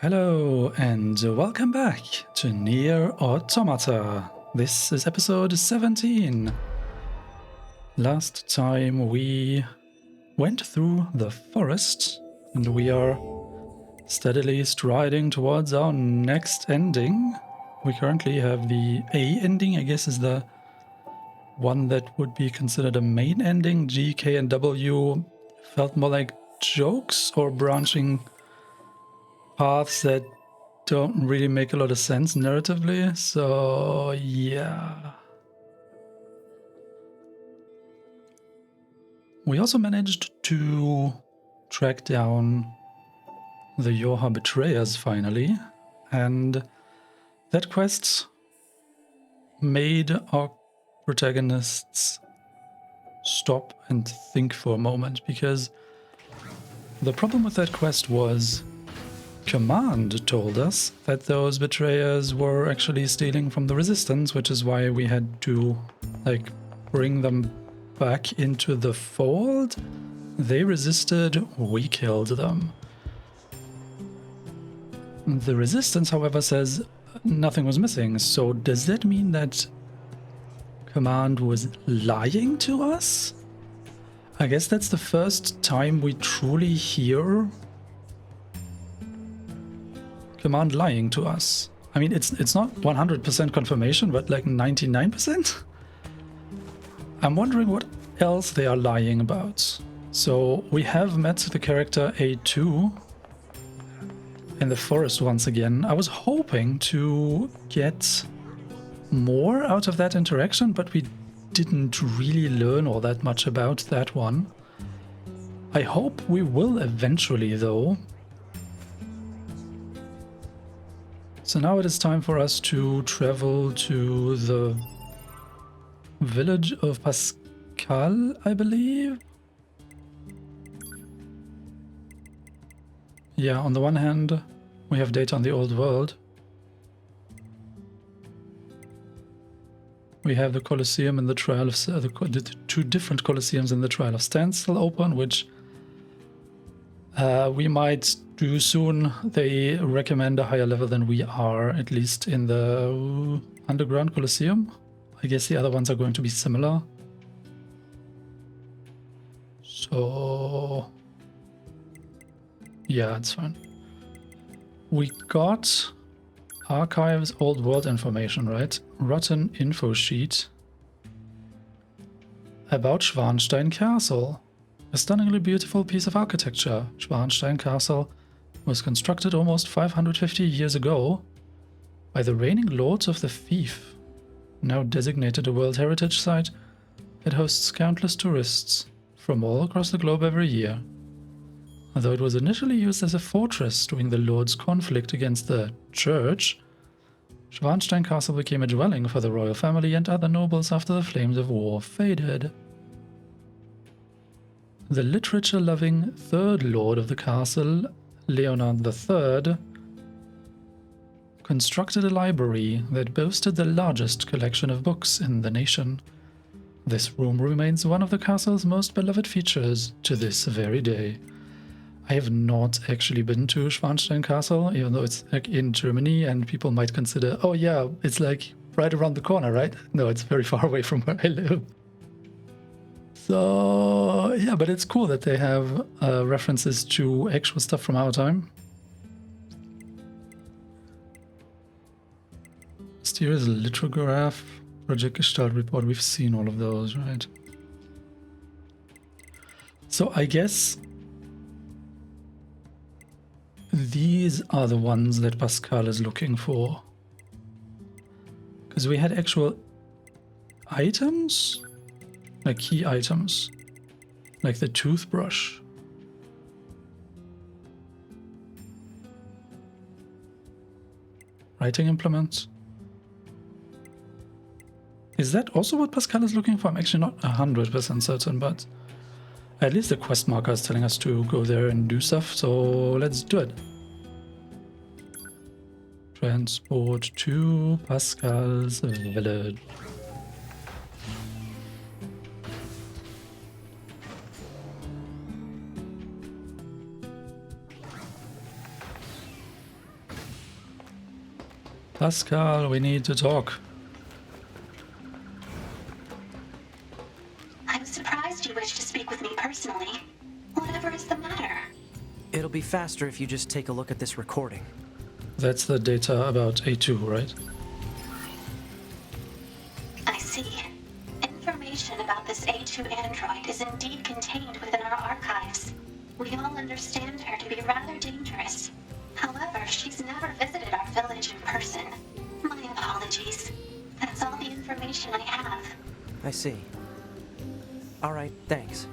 Hello and welcome back to NieR Automata. This is episode 17. Last time we went through the forest and we are steadily striding towards our next ending. We currently have the A ending, I guess is the one that would be considered a main ending. G, K and W felt more like jokes or branching paths that don't really make a lot of sense narratively, so yeah. We also managed to track down the Yoha betrayers finally, and that quest made our protagonists stop and think for a moment, because the problem with that quest was Command told us that those betrayers were actually stealing from the Resistance, which is why we had to, bring them back into the fold. They resisted, we killed them. The Resistance, however, says nothing was missing, so does that mean that Command was lying to us? I guess that's the first time we truly hear Command lying to us. I mean, it's not 100% confirmation, but like 99%? I'm wondering what else they are lying about. So we have met the character A2 in the forest once again. I was hoping to get more out of that interaction, but we didn't really learn all that much about that one. I hope we will eventually, though. So now it is time for us to travel to the village of Pascal, I believe. Yeah, on the one hand, we have data on the old world. We have the Colosseum and the Trial of the two different Colosseums in the Trial of Stand still open, which we might do soon. They recommend a higher level than we are, at least in the Underground Colosseum. I guess the other ones are going to be similar. So yeah, it's fine. We got Archives Old World information, right? Rotten info sheet about Schwanstein Castle. A stunningly beautiful piece of architecture. Schwanstein Castle was constructed almost 550 years ago by the reigning lords of the Fief. Now designated a World Heritage Site, it hosts countless tourists from all across the globe every year. Although it was initially used as a fortress during the Lords' conflict against the Church, Schwanstein Castle became a dwelling for the royal family and other nobles after the flames of war faded. The literature-loving third lord of the castle, Leonard III, constructed a library that boasted the largest collection of books in the nation. This room remains one of the castle's most beloved features to this very day. I have not actually been to Schwanstein Castle, even though it's like in Germany, and people might consider, oh yeah, it's like right around the corner, right? No, it's very far away from where I live. So yeah, but it's cool that they have references to actual stuff from our time. Mysterious lithograph, Project Gestalt report. We've seen all of those, right? So I guess these are the ones that Pascal is looking for. Because we had actual items, like key items, like the toothbrush. Writing implements. Is that also what Pascal is looking for? I'm actually not 100% certain, but at least the quest marker is telling us to go there and do stuff, so let's do it. Transport to Pascal's village. Pascal, we need to talk. I'm surprised you wish to speak with me personally. Whatever is the matter? It'll be faster if you just take a look at this recording. That's the data about A2, right? I see. Information about this A2 android is indeed contained within our archives. We all understand her to be rather dangerous. However, she's never visited our village in person. My apologies. That's all the information I have. I see. Alright, thanks.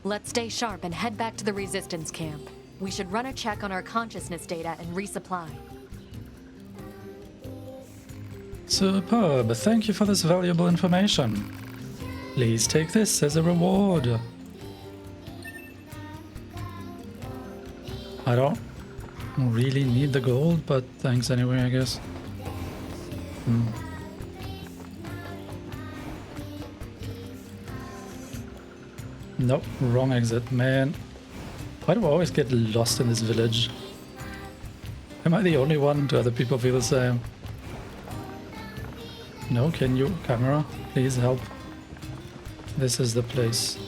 Let's stay sharp and head back to the resistance camp. We should run a check on our consciousness data and resupply. Superb, thank you for this valuable information. Please take this as a reward. I don't really need the gold, but thanks anyway, I guess. Nope, wrong exit, man. Why do I always get lost in this village? Am I the only one? Do other people feel the same? No, can you, camera, please help? This is the place.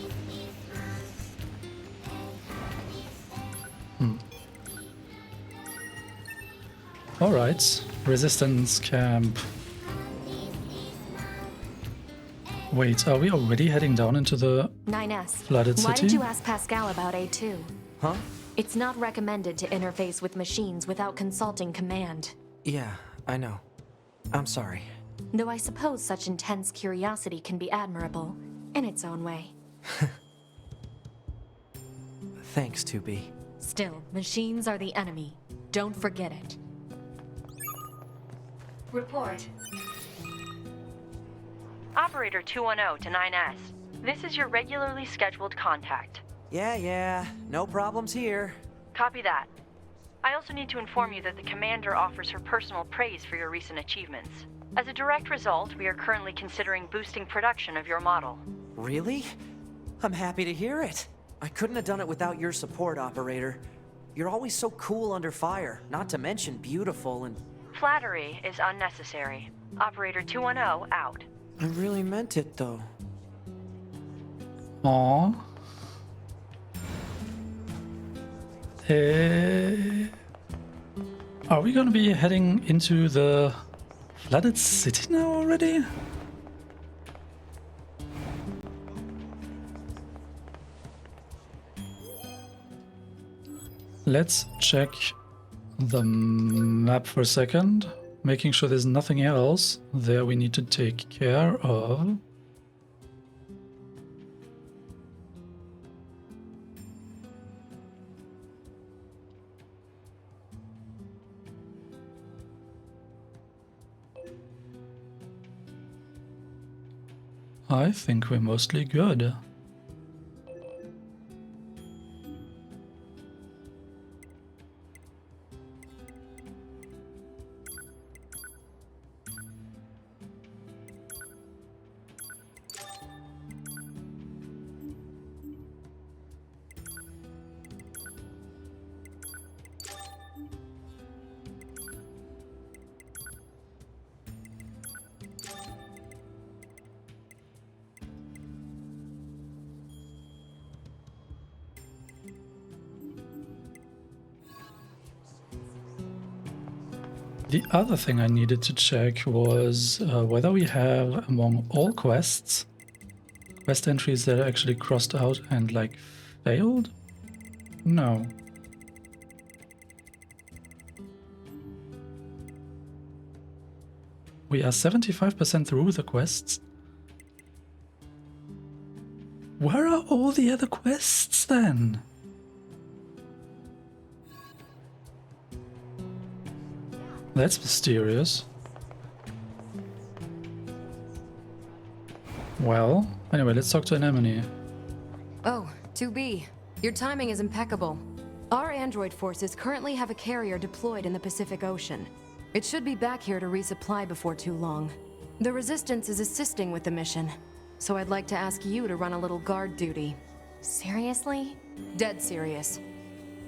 Alright, resistance camp. Wait, are we already heading down into the 9S. flooded city? Why did you ask Pascal about A2? Huh? It's not recommended to interface with machines without consulting command. Yeah, I know. I'm sorry. Though I suppose such intense curiosity can be admirable, in its own way. Thanks, 2B. Still, machines are the enemy. Don't forget it. Report. Operator 210 to 9S. This is your regularly scheduled contact. Yeah, no problems here. Copy that. I also need to inform you that the Commander offers her personal praise for your recent achievements. As a direct result, we are currently considering boosting production of your model. Really? I'm happy to hear it. I couldn't have done it without your support, Operator. You're always so cool under fire, not to mention beautiful and... Flattery is unnecessary. Operator 210 out. I really meant it, though. Aww. Are we gonna be heading into the flooded city now already? Let's check the map for a second, making sure there's nothing else there we need to take care of. I think we're mostly good. The other thing I needed to check was whether we have among all quests, quest entries that are actually crossed out and like failed? No. We are 75% through the quests. Where are all the other quests then? That's mysterious. Well, anyway, let's talk to Anemone. Oh, 2B. Your timing is impeccable. Our android forces currently have a carrier deployed in the Pacific Ocean. It should be back here to resupply before too long. The Resistance is assisting with the mission, so I'd like to ask you to run a little guard duty. Seriously? Dead serious.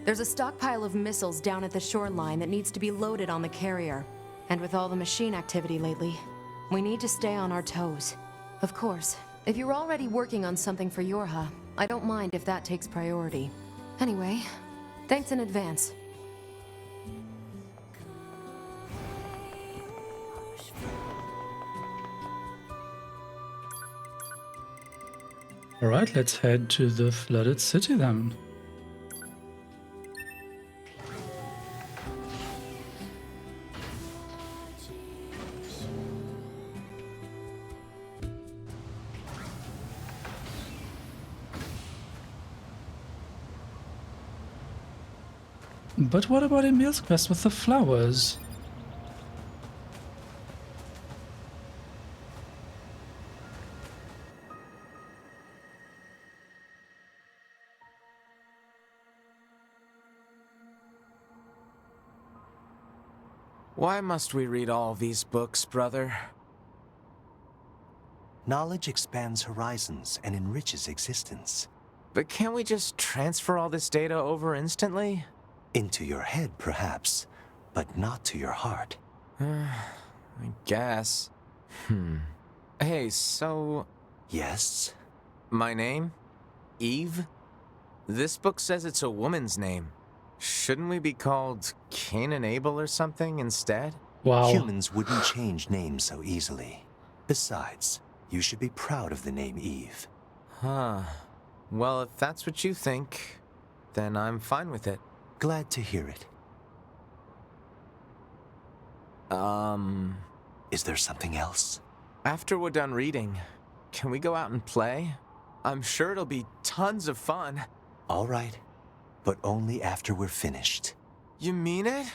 There's a stockpile of missiles down at the shoreline that needs to be loaded on the carrier. And with all the machine activity lately, we need to stay on our toes. Of course, if you're already working on something for Yorha, I don't mind if that takes priority. Anyway, thanks in advance. Alright, let's head to the flooded city then. But what about Emil's quest with the flowers? Why must we read all these books, brother? Knowledge expands horizons and enriches existence. But can't we just transfer all this data over instantly? Into your head, perhaps, but not to your heart. I guess. Hey, so... Yes? My name? Eve? This book says it's a woman's name. Shouldn't we be called Cain and Abel or something instead? Wow. Humans wouldn't change names so easily. Besides, you should be proud of the name Eve. Huh. Well, if that's what you think, then I'm fine with it. Glad to hear it. Is there something else? After we're done reading, can we go out and play? I'm sure it'll be tons of fun. All right, but only after we're finished. You mean it?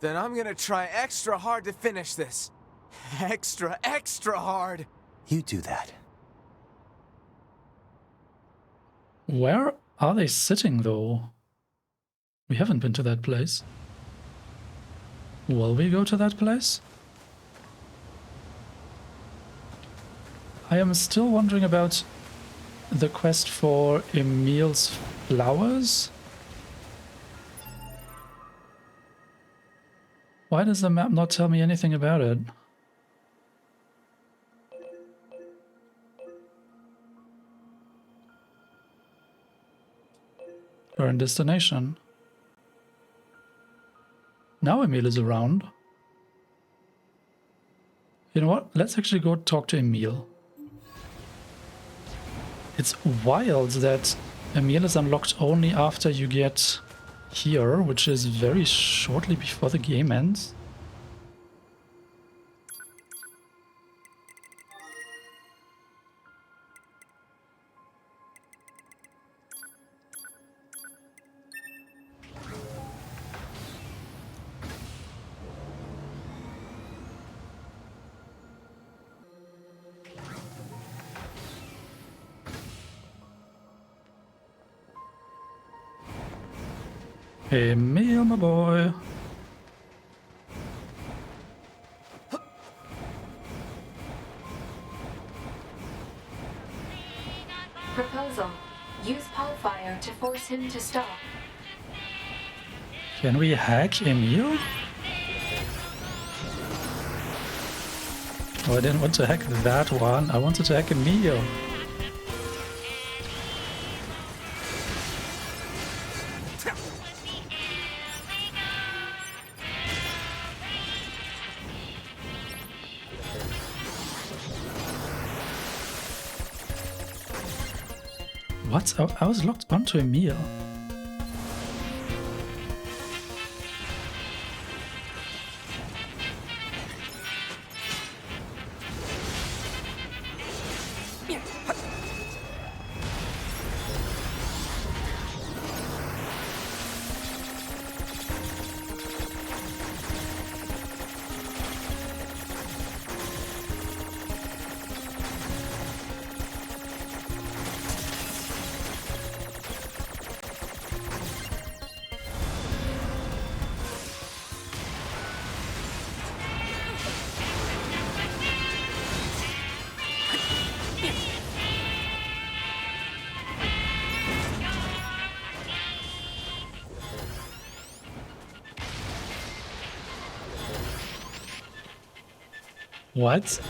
Then I'm gonna try extra hard to finish this. Extra hard! You do that. Where are they sitting though? We haven't been to that place. Will we go to that place? I am still wondering about the quest for Emil's flowers. Why does the map not tell me anything about it? Current destination. Now Emil is around. You know what? Let's actually go talk to Emil. It's wild that Emil is unlocked only after you get here, which is very shortly before the game ends. Emil, my boy. Proposal. Use Pulse Fire to force him to stop. Can we hack Emil? Oh, I didn't want to hack that one. I wanted to hack Emil. What? I was locked onto Emil. What?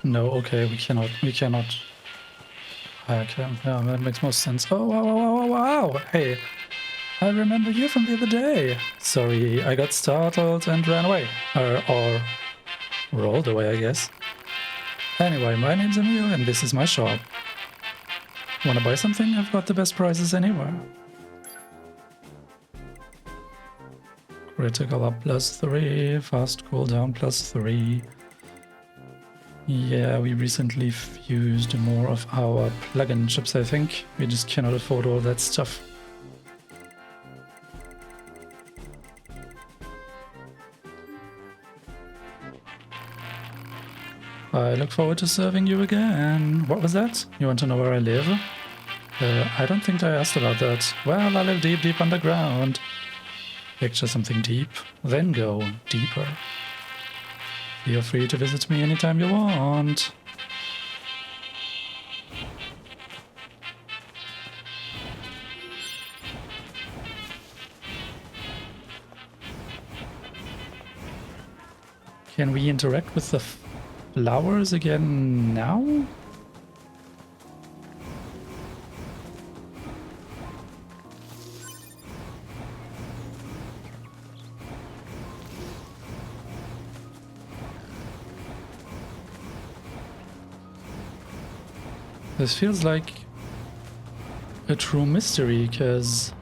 No, okay, we cannot. Okay, yeah, that makes more sense. Oh, wow, wow, wow, wow, wow. Hey, I remember you from the other day. Sorry, I got startled and ran away. Or rolled away, I guess. Anyway, my name's Emil and this is my shop. Wanna buy something? I've got the best prices anywhere. Critical up +3, fast cooldown +3. Yeah, we recently fused more of our plug-in chips, I think. We just cannot afford all that stuff. I look forward to serving you again. What was that? You want to know where I live? I don't think I asked about that. Well, I live deep, deep underground. Picture something deep, then go deeper. Feel free to visit me anytime you want. Can we interact with the flowers again now? This feels like a true mystery, because...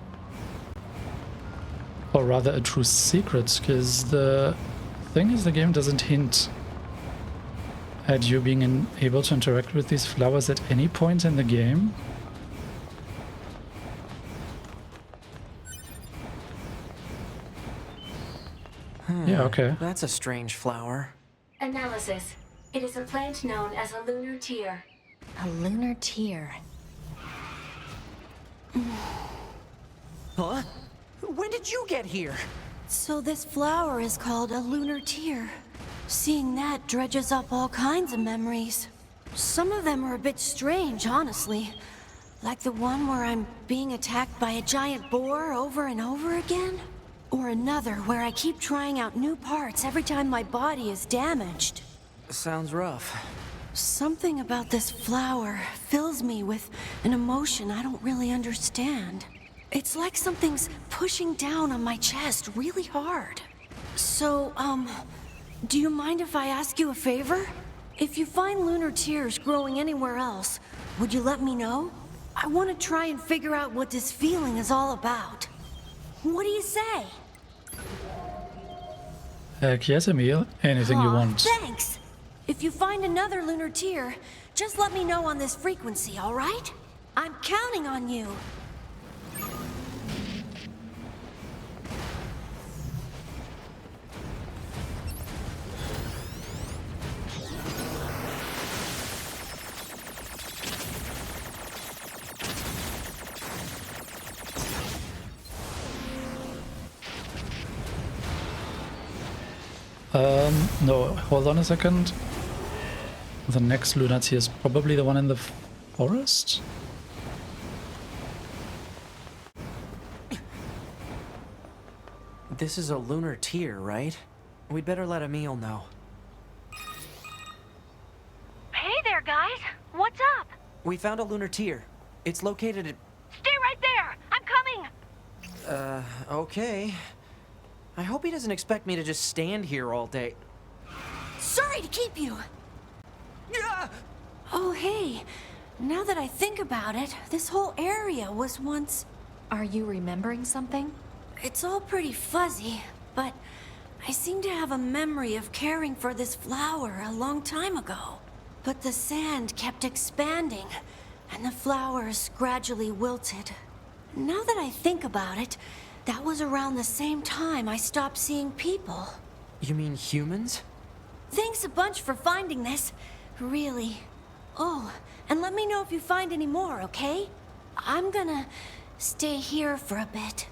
Or rather a true secret, because the thing is the game doesn't hint at you being able to interact with these flowers at any point in the game. Yeah, okay. That's a strange flower. Analysis. It is a plant known as a lunar tear. A lunar tear. Huh? When did you get here? So this flower is called a lunar tear. Seeing that dredges up all kinds of memories. Some of them are a bit strange, honestly. Like the one where I'm being attacked by a giant boar over and over again. Or another where I keep trying out new parts every time my body is damaged. Sounds rough. Something about this flower fills me with an emotion I don't really understand. It's like something's pushing down on my chest really hard. So, do you mind if I ask you a favor? If you find lunar tears growing anywhere else, would you let me know? I want to try and figure out what this feeling is all about. What do you say? Heck yes, Emil. Anything you want. Thanks! If you find another lunar tear, just let me know on this frequency, alright? I'm counting on you! No, hold on a second. The next lunar tear is probably the one in the forest? This is a lunar tear, right? We'd better let Emil know. Hey there, guys. What's up? We found a lunar tear. It's located at... Stay right there. I'm coming. Okay. I hope he doesn't expect me to just stand here all day. Sorry to keep you! Oh, hey. Now that I think about it, this whole area was once... Are you remembering something? It's all pretty fuzzy, but I seem to have a memory of caring for this flower a long time ago. But the sand kept expanding, and the flowers gradually wilted. Now that I think about it, that was around the same time I stopped seeing people. You mean humans? Thanks a bunch for finding this. Really. Oh, and let me know if you find any more, okay? I'm gonna stay here for a bit.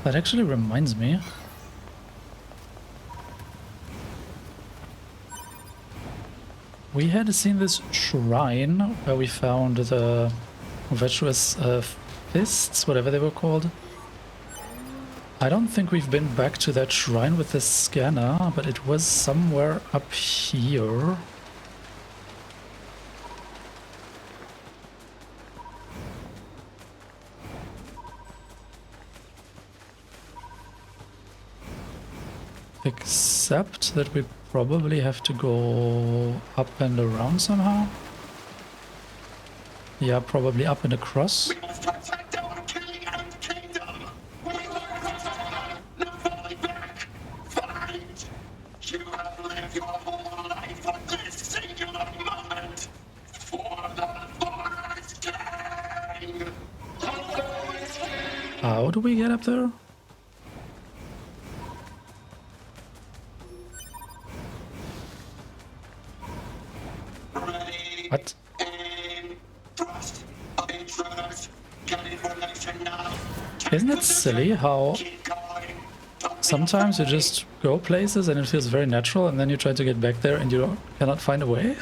That actually reminds me. We had seen this shrine where we found the virtuous fists, whatever they were called. I don't think we've been back to that shrine with the scanner, but it was somewhere up here. Except that we probably have to go up and around somehow. Yeah, probably up and across. We must protect our king and kingdom! We will no falling back! Fight! You have lived your whole life for this singular moment! For the Forest King! How do we get up there? Ready, What? aim, thrust of intruders. Get information now. Isn't it silly how Keep going. Don't be sometimes you afraid. just go places and it feels very natural, and then you try to get back there and you cannot find a way?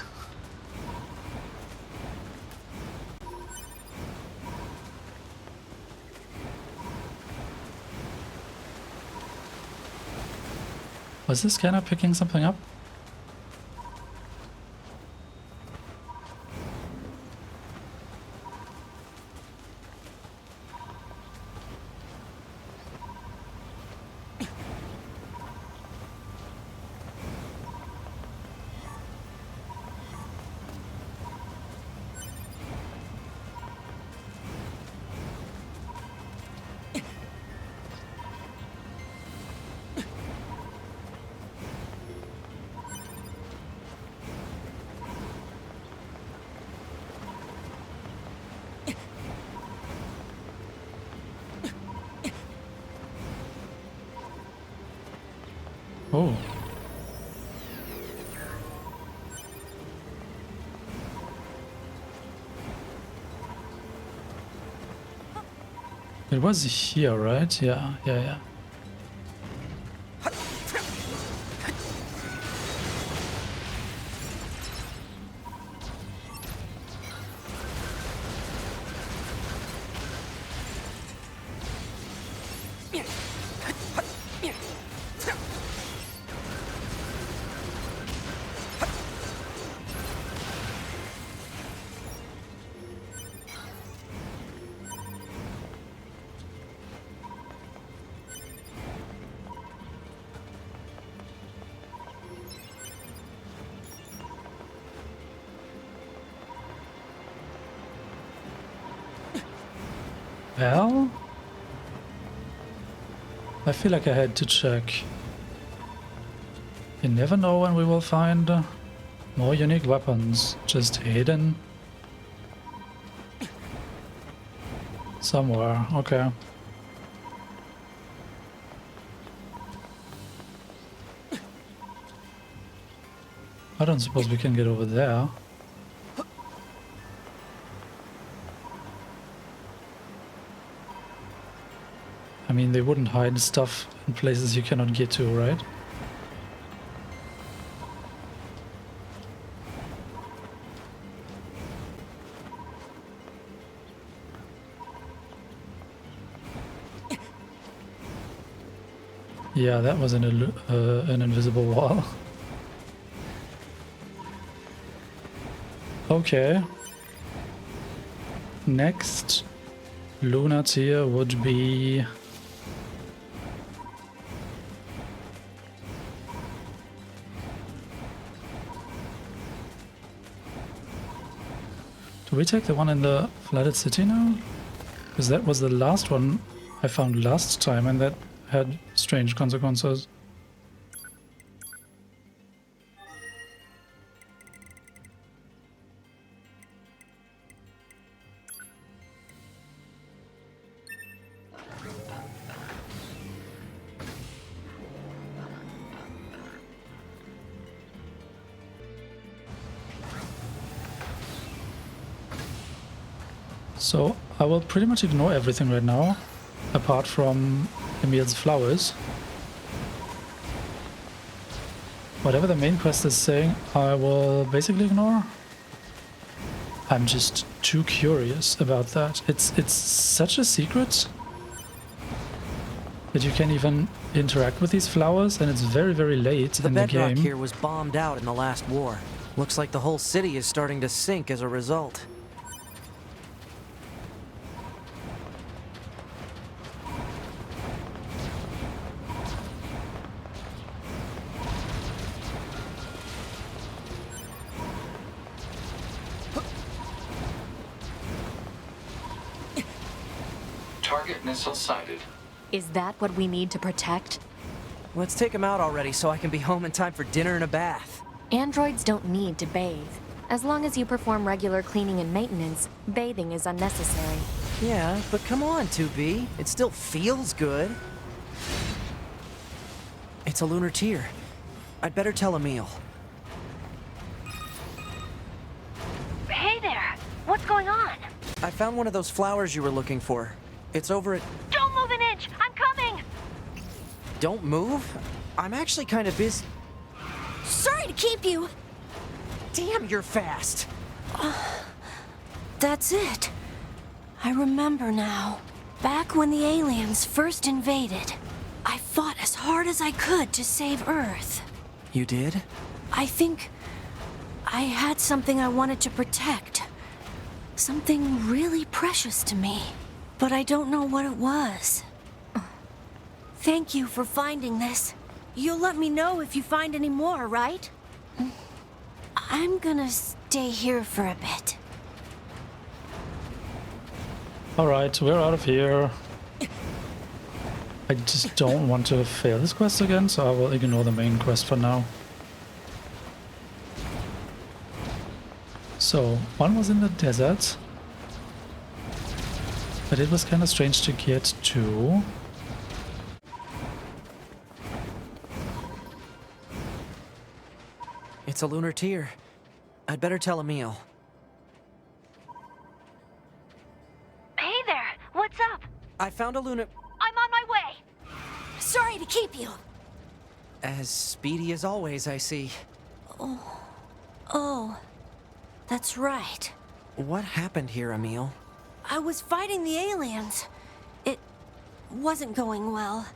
Was this scanner picking something up? Oh. It was here, right? Yeah. Well, I feel like I had to check. You never know when we will find more unique weapons just hidden somewhere. Okay. I don't suppose we can get over there. I mean, they wouldn't hide stuff in places you cannot get to, right? Yeah, that was an invisible wall. Okay. Next Luna tier would be... Do we take the one in the flooded city now? Because that was the last one I found last time, and that had strange consequences. So I will pretty much ignore everything right now, apart from Emil's flowers. Whatever the main quest is saying, I will basically ignore. I'm just too curious about that. It's such a secret that you can't even interact with these flowers, and it's very, very late in the bedrock game. here was bombed out in the last war. Looks like the whole city is starting to sink as a result. Target missile sighted. Is that what we need to protect? Let's take him out already so I can be home in time for dinner and a bath. Androids don't need to bathe. As long as you perform regular cleaning and maintenance, bathing is unnecessary. Yeah, but come on, 2B. It still feels good. It's a lunar tear. I'd better tell Emil. Hey there! What's going on? I found one of those flowers you were looking for. It's over at... Don't move an inch! I'm coming! Don't move? I'm actually kind of busy. Sorry to keep you. Damn, you're fast. That's it. I remember now. Back when the aliens first invaded, I fought as hard as I could to save Earth. You did? I think I had something I wanted to protect. Something really precious to me. But I don't know what it was. Thank you for finding this. You'll let me know if you find any more, right? I'm gonna stay here for a bit. Alright, we're out of here. I just don't want to fail this quest again, so I will ignore the main quest for now. So, one was in the desert. But it was kind of strange to get to. It's a lunar tear. I'd better tell Emil. Hey there! What's up? I found a lunar... I'm on my way! Sorry to keep you. As speedy as always, I see. Oh, that's right. What happened here, Emil? I was fighting the aliens. It wasn't going well.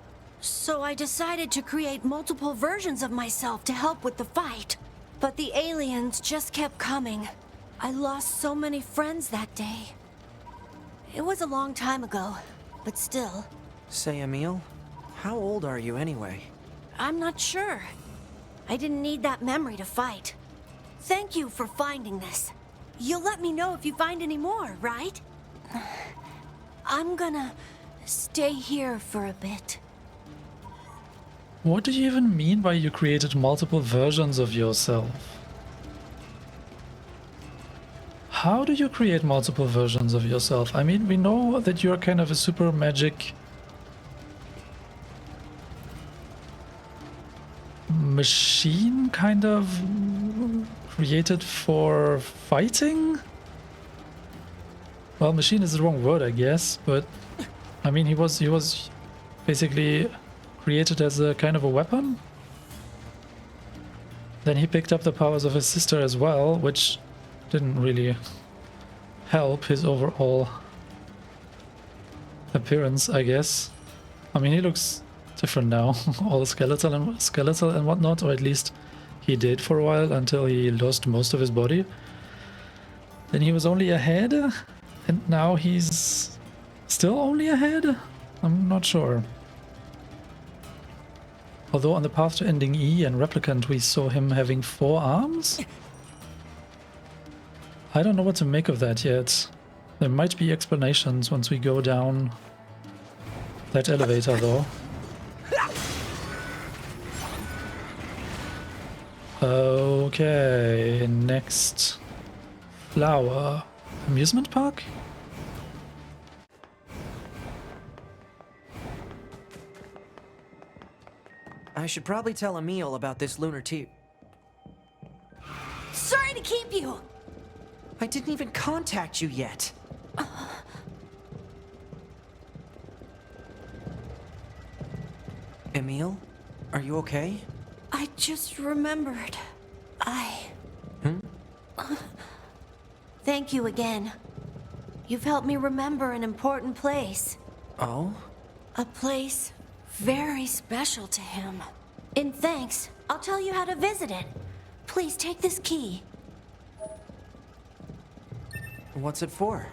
So I decided to create multiple versions of myself to help with the fight. But the aliens just kept coming. I lost so many friends that day. It was a long time ago, but still. Say, Emil, how old are you anyway? I'm not sure. I didn't need that memory to fight. Thank you for finding this. You'll let me know if you find any more, right? I'm gonna stay here for a bit. What do you even mean by you created multiple versions of yourself? How do you create multiple versions of yourself? I mean, we know that you're kind of a super magic machine, kind of created for fighting? Well, machine is the wrong word, I guess, but I mean, he was basically created as a kind of a weapon. Then he picked up the powers of his sister as well, which didn't really help his overall appearance, I guess. I mean, he looks different now, all skeletal and whatnot, or at least he did for a while until he lost most of his body. Then he was only a head, and now he's still only a head? I'm not sure. Although on the path to ending E and Replicant we saw him having 4 arms? I don't know what to make of that yet. There might be explanations once we go down that elevator though. Okay, next flower. Amusement park? I should probably tell Emil about this lunar tear. Sorry to keep you. I didn't even contact you yet. Emil, are you okay? I just remembered. Thank you again. You've helped me remember an important place. Oh? A place very special to him. In thanks, I'll tell you how to visit it. Please take this key. What's it for?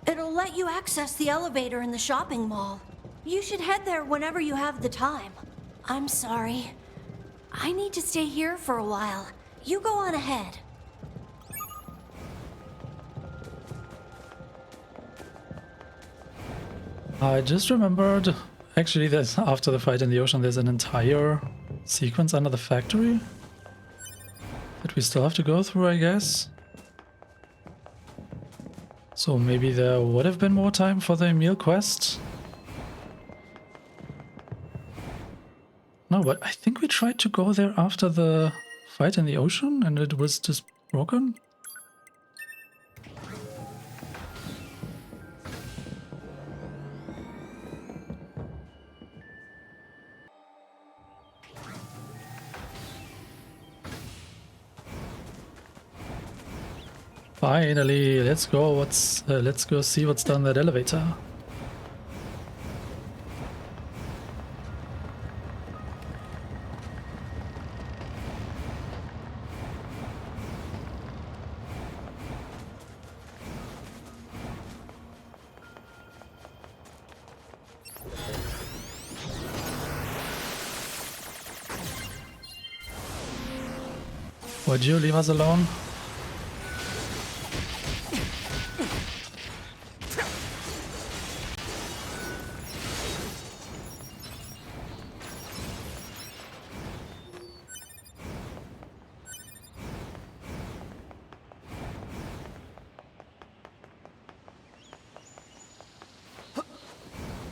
It'll let you access the elevator in the shopping mall. You should head there whenever you have the time. I'm sorry. I need to stay here for a while. You go on ahead. I just remembered, actually, that after the fight in the ocean, there's an entire sequence under the factory that we still have to go through, I guess. So maybe there would have been more time for the Emil quest. No, but I think we tried to go there after the fight in the ocean and it was just broken. Finally, let's go. Let's go see what's down that elevator. Would you leave us alone?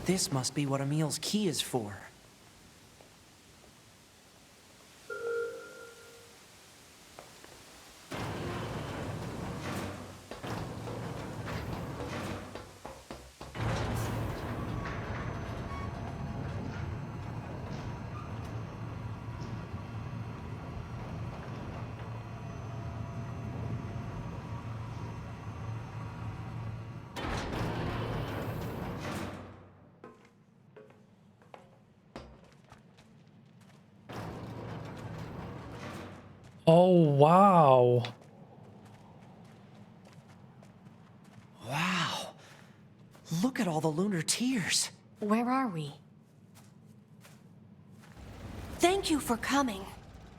This must be what Emil's key is for. Oh, wow. Wow. Look at all the lunar tears. Where are we? Thank you for coming.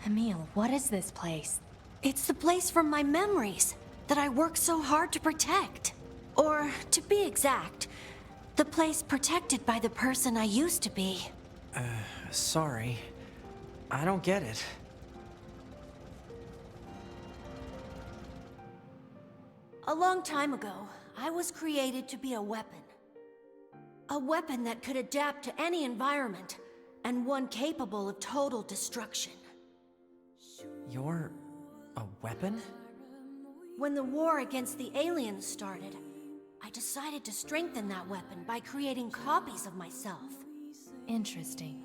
Emil, what is this place? It's the place from my memories that I worked so hard to protect. Or, to be exact, the place protected by the person I used to be. Sorry. I don't get it. A long time ago, I was created to be a weapon. A weapon that could adapt to any environment, and one capable of total destruction. You're a weapon? When the war against the aliens started, I decided to strengthen that weapon by creating copies of myself. Interesting.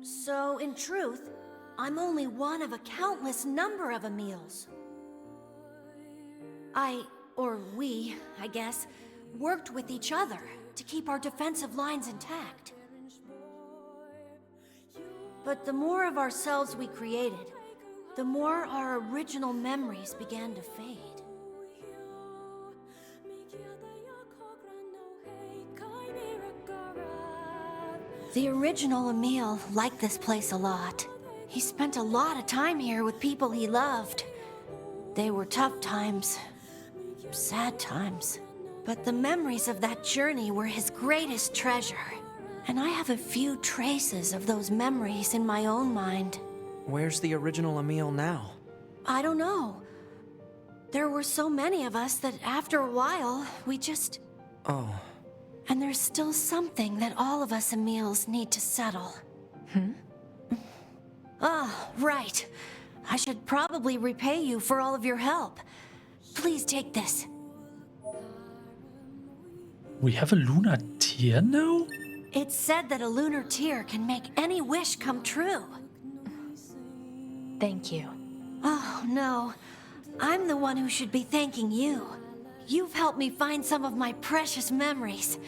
So, in truth, I'm only one of a countless number of Emils. We, I guess, worked with each other to keep our defensive lines intact. But the more of ourselves we created, the more our original memories began to fade. The original Emil liked this place a lot. He spent a lot of time here with people he loved. They were tough times. Sad times. But the memories of that journey were his greatest treasure. And I have a few traces of those memories in my own mind. Where's the original Emil now? I don't know. There were so many of us that after a while, we just... Oh. And there's still something that all of us Emils need to settle. Oh, right. I should probably repay you for all of your help. Please take this. We have a lunar tear now? It's said that a lunar tear can make any wish come true. Thank you. Oh, no. I'm the one who should be thanking you. You've helped me find some of my precious memories.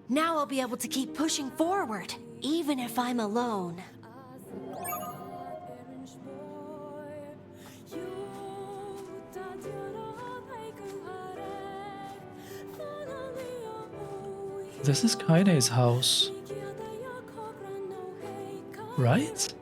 Now I'll be able to keep pushing forward, even if I'm alone. This is Kaine's house. Right?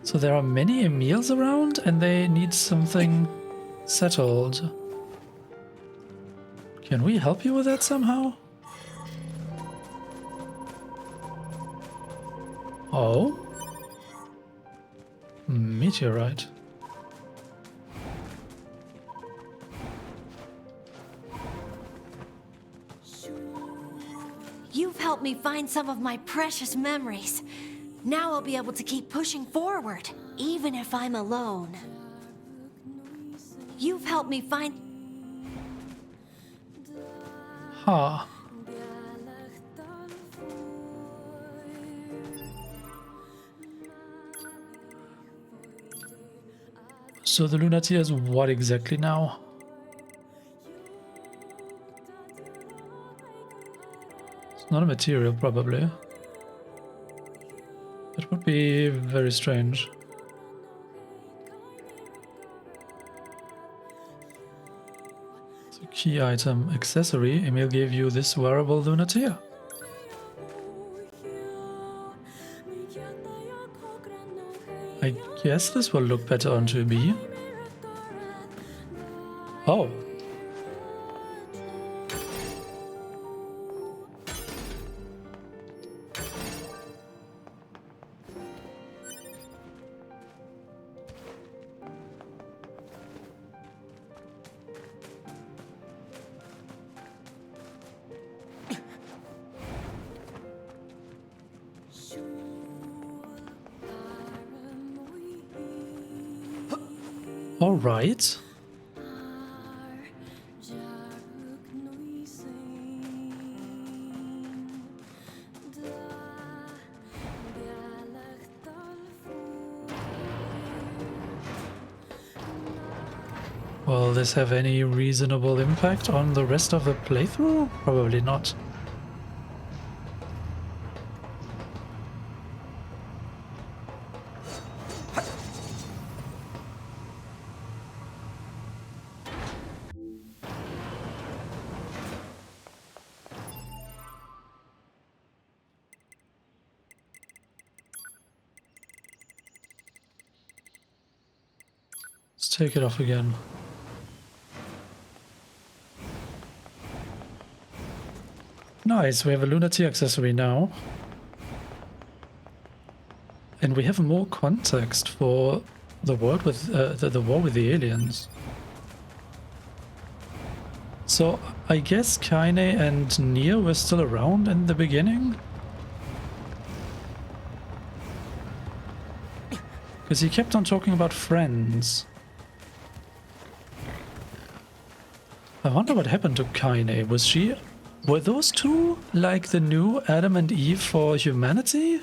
So there are many Emils around and they need something settled. Can we help you with that somehow? Oh? Meteorite. You've helped me find some of my precious memories. Now I'll be able to keep pushing forward, even if I'm alone. You've helped me find... Huh. So the Lunatia is what exactly now? It's not a material, probably. It would be very strange. So key item, accessory. Emil gave you this wearable Lunatia. I guess this will look better on 2B. Oh. All right. Will this have any reasonable impact on the rest of the playthrough? Probably not. Let's take it off again. Nice, we have a Lunatic accessory now. And we have more context for the world with the war with the aliens. So I guess Kaine and NieR were still around in the beginning? Because he kept on talking about friends. I wonder what happened to Kaine. Were those two like the new Adam and Eve for humanity?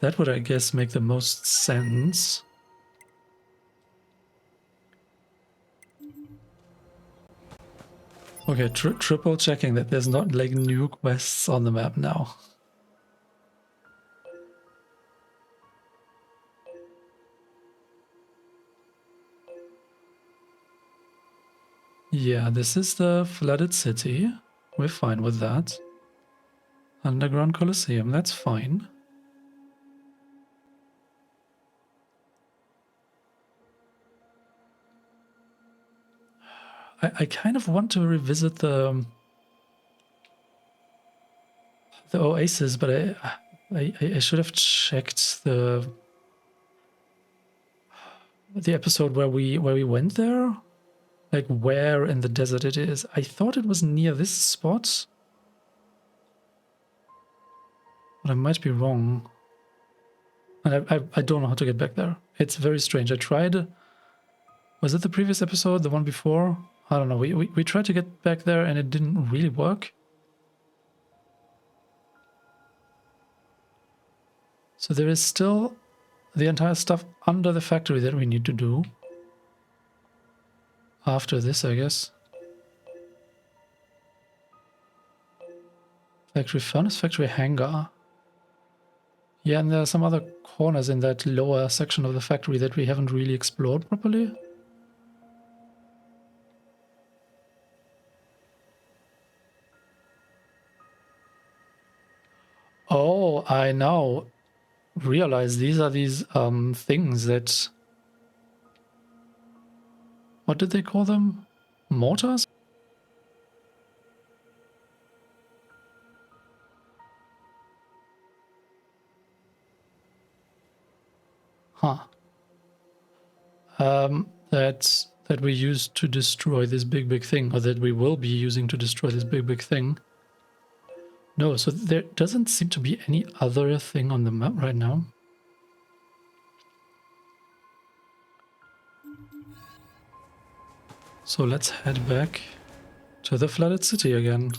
That would, I guess, make the most sense. Okay, triple checking that there's not like new quests on the map now. Yeah, this is the flooded city. We're fine with that. Underground Colosseum, that's fine. I kind of want to revisit the Oasis, but I should have checked the episode where we went there. Like where in the desert it is. I thought it was near this spot. But I might be wrong. And I don't know how to get back there. It's very strange. I tried Was it the previous episode, the one before? I don't know. We tried to get back there and it didn't really work. So there is still the entire stuff under the factory that we need to do. After this, I guess. Factory furnace, factory hangar. Yeah, and there are some other corners in that lower section of the factory that we haven't really explored properly. Oh, I now realize these are these things that... What did they call them? Mortars? Huh. That we use to destroy this big thing, or that we will be using to destroy this big thing. No, so there doesn't seem to be any other thing on the map right now. So let's head back to the flooded city again.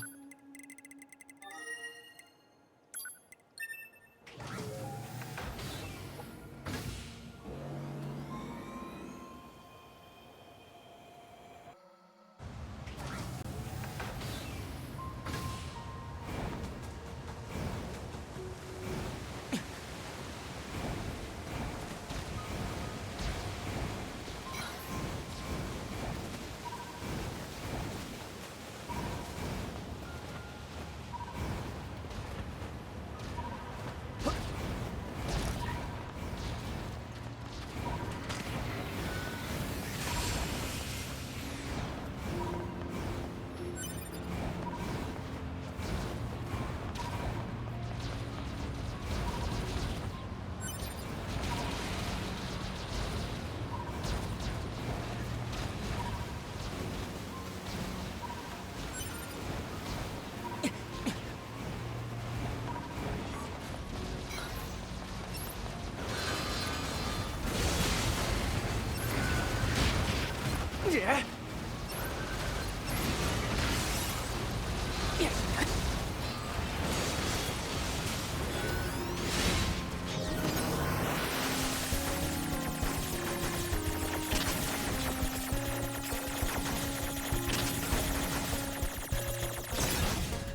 Yeah.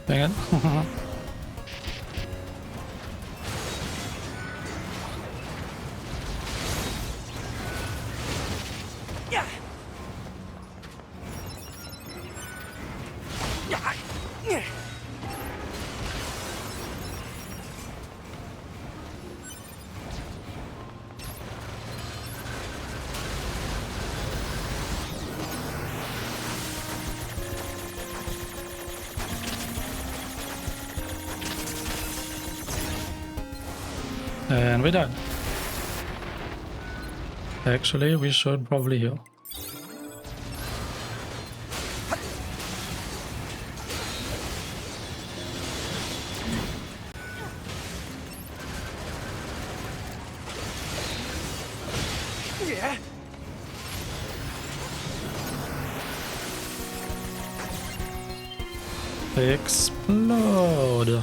Dang it. And we're done. Actually, we should probably heal. Yeah. Explode.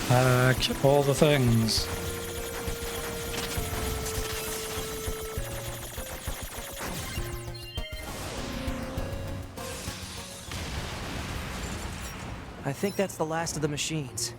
Hack all the things. I think that's the last of the machines.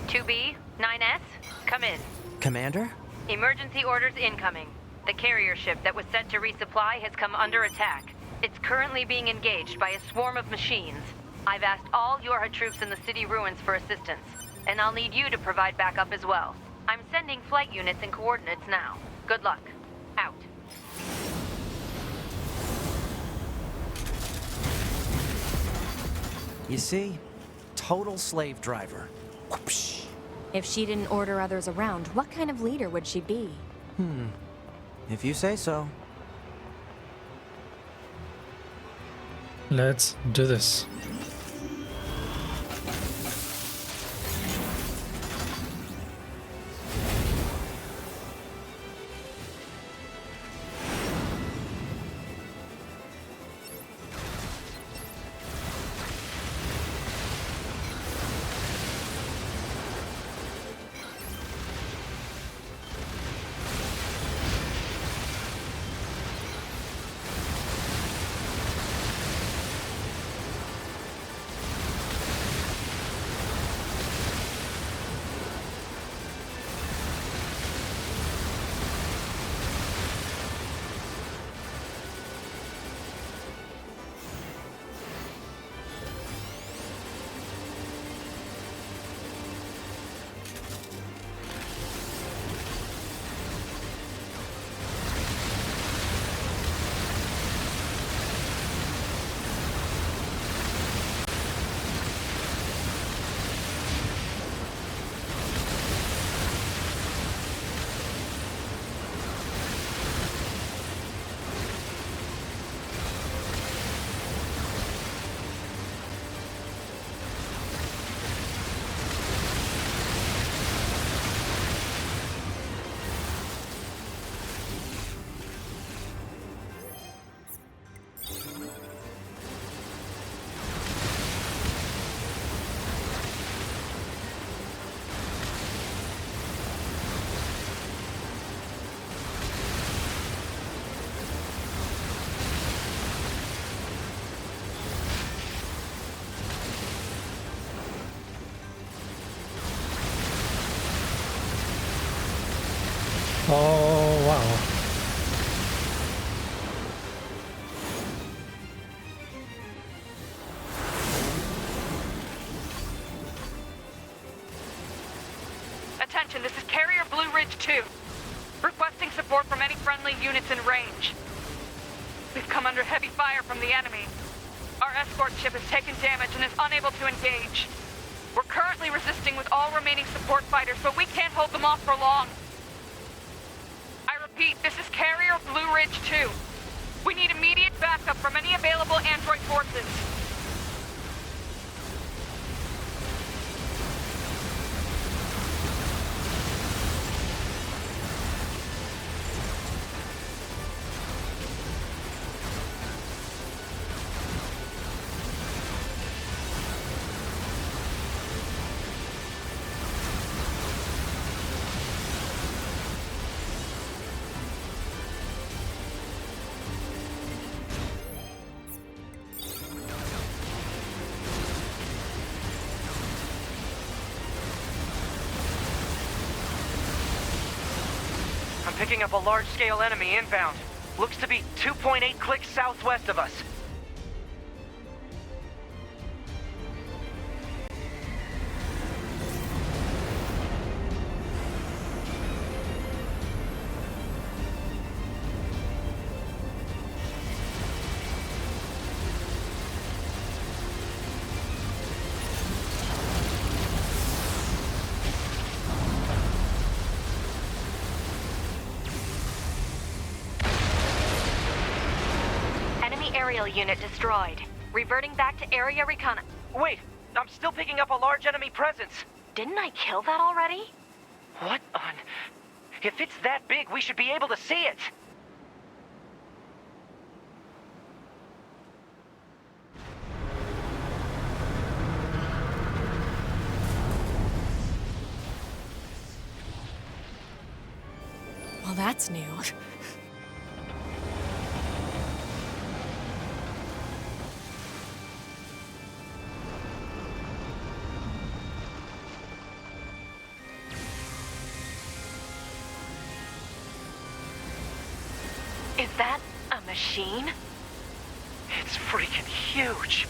2B, 9S, come in. Commander? Emergency orders incoming. The carrier ship that was set to resupply has come under attack. It's currently being engaged by a swarm of machines. I've asked all Yorha troops in the city ruins for assistance, and I'll need you to provide backup as well. I'm sending flight units and coordinates now. Good luck. Out. You see? Total slave driver. Whoopsh. If she didn't order others around, what kind of leader would she be? If you say so. Let's do this. Oh, wow. Attention, this is Carrier Blue Ridge 2. Requesting support from any friendly units in range. We've come under heavy fire from the enemy. Our escort ship has taken damage and is unable to engage. We're currently resisting with all remaining support fighters, but we can't hold them off for long. I repeat, this is Carrier Blue Ridge 2. We need immediate backup from any available android forces. Picking up a large-scale enemy inbound. Looks to be 2.8 clicks southwest of us. Aerial unit destroyed. Reverting back to area recon. Wait, I'm still picking up a large enemy presence. Didn't I kill that already? What on... If it's that big, we should be able to see it. Well, that's new. Is that a machine? It's freaking huge.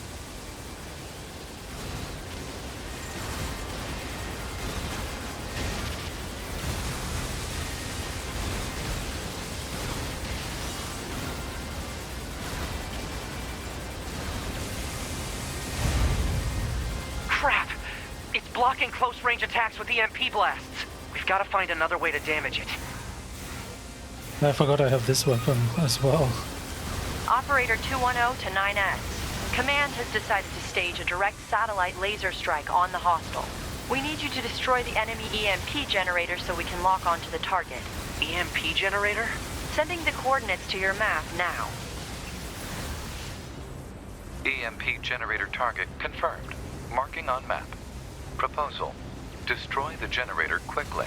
Crap! It's blocking close-range attacks with EMP blasts. We've got to find another way to damage it. I forgot I have this weapon as well. Operator 210 to 9S. Command has decided to stage a direct satellite laser strike on the hostile. We need you to destroy the enemy EMP generator so we can lock onto the target. EMP generator? Sending the coordinates to your map now. EMP generator target confirmed. Marking on map. Proposal: destroy the generator quickly.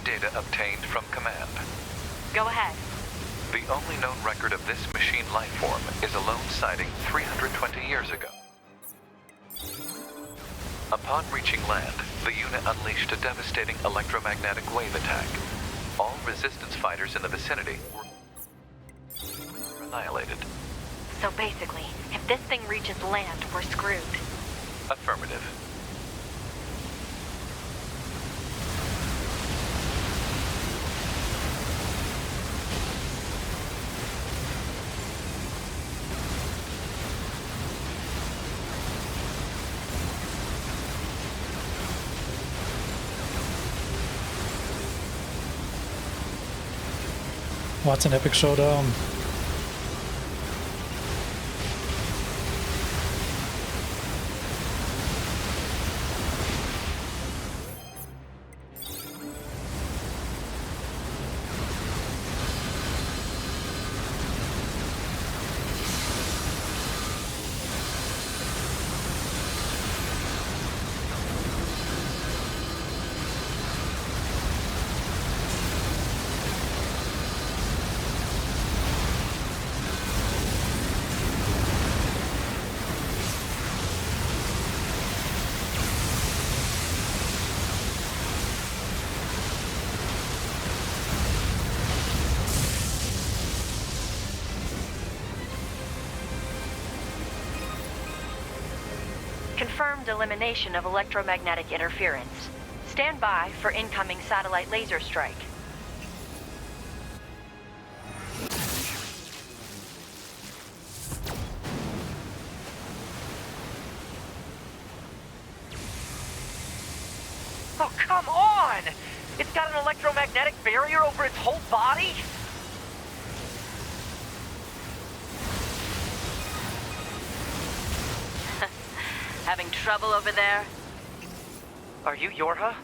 Data obtained from command. Go ahead. The only known record of this machine life form is a lone sighting 320 years ago. Upon reaching land, the unit unleashed a devastating electromagnetic wave attack. All resistance fighters in the vicinity were annihilated. So basically, if this thing reaches land, we're screwed. Affirmative. What an epic showdown. confirmed elimination of electromagnetic interference. Stand by for incoming satellite laser strike. Oh, come on! It's got an electromagnetic barrier over its whole body? Having trouble over there? Are you Yorha?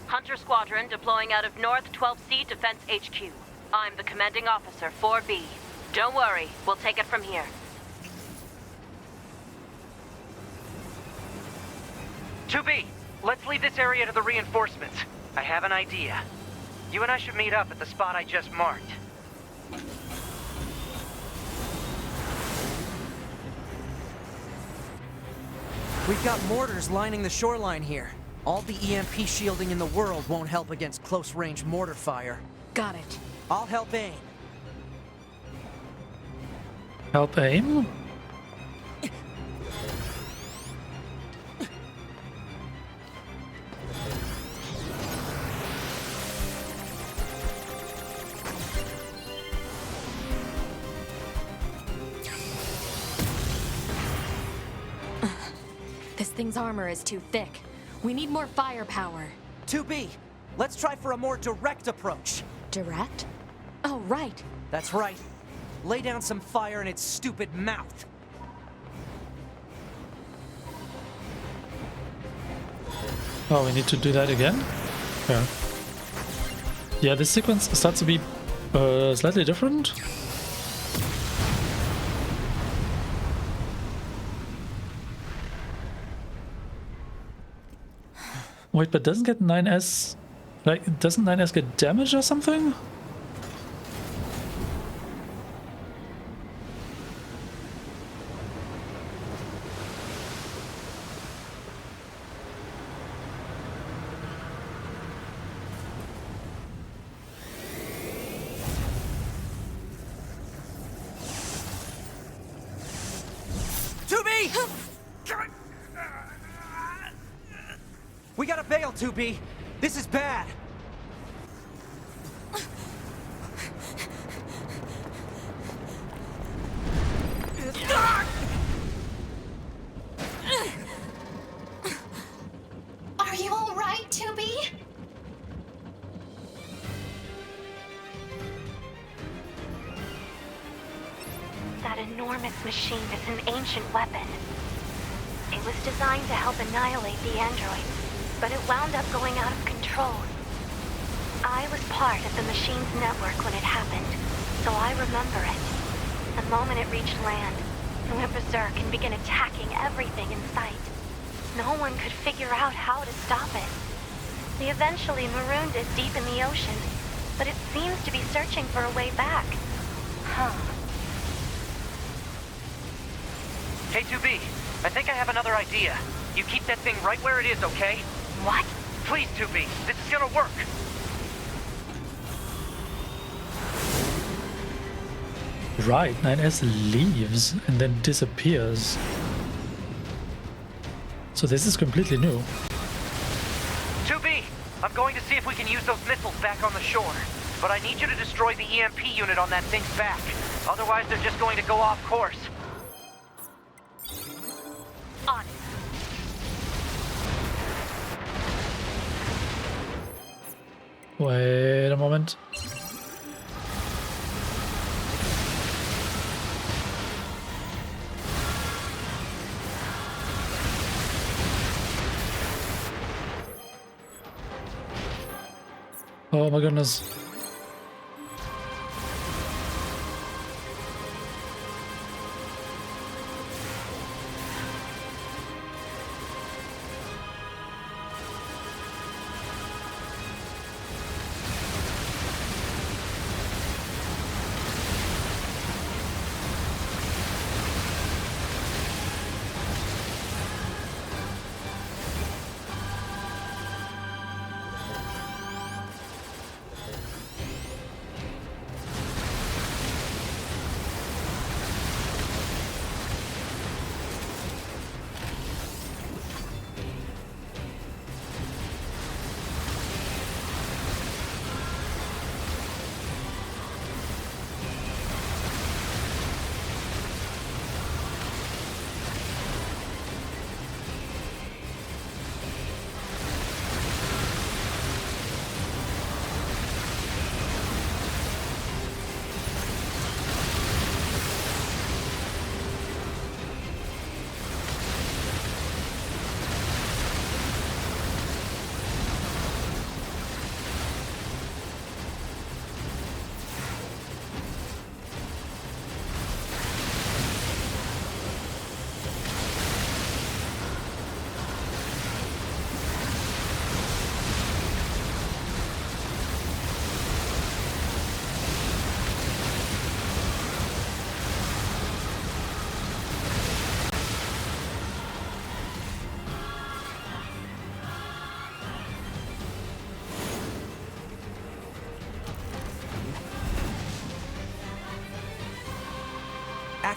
Hunter Squadron deploying out of North 12C Defense HQ. I'm the commanding officer, 4B. Don't worry, we'll take it from here. "2B, let's leave this area to the reinforcements. I have an idea. You and I should meet up at the spot I just marked." We've got mortars lining the shoreline here. All the EMP shielding in the world won't help against close-range mortar fire. Got it. I'll help aim. Help aim? This thing's armor is too thick. We need more firepower. 2B, let's try for a more direct approach. Direct? Oh, right. That's right. Lay down some fire in its stupid mouth. Oh, we need to do that again? Yeah. Yeah, this sequence starts to be slightly different. Wait, but doesn't get 9S... Like, doesn't 9S get damage or something? We gotta bail, 2B. This is bad. Are you all right, 2B? That enormous machine is an ancient weapon. It was designed to help annihilate the androids, but it wound up going out of control. I was part of the machine's network when it happened, so I remember it. The moment it reached land, it went berserk and began attacking everything in sight. No one could figure out how to stop it. They eventually marooned it deep in the ocean, but it seems to be searching for a way back. Huh. Hey, 2B, I think I have another idea. You keep that thing right where it is, okay? What? Please, 2B, this is gonna work. Right, 9S leaves and then disappears. So this is completely new. 2B, I'm going to see if we can use those missiles back on the shore. But I need you to destroy the EMP unit on that thing's back. Otherwise, they're just going to go off course. On it. Wait a moment. Oh my goodness.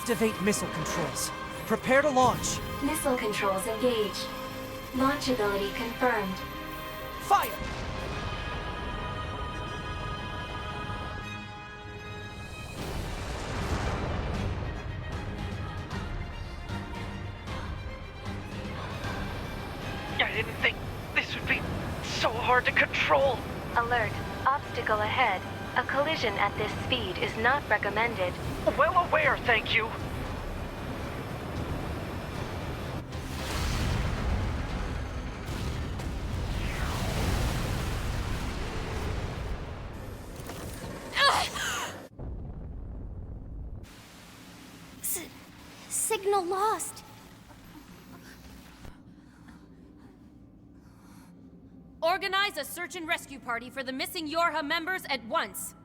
Activate missile controls. Prepare to launch. Missile controls engaged. Launchability confirmed. Fire! I didn't think this would be so hard to control. Alert. Obstacle ahead. A collision at this speed is not recommended. Well aware, thank you. Signal lost. Organize a search and rescue party for the missing Yorha members at once.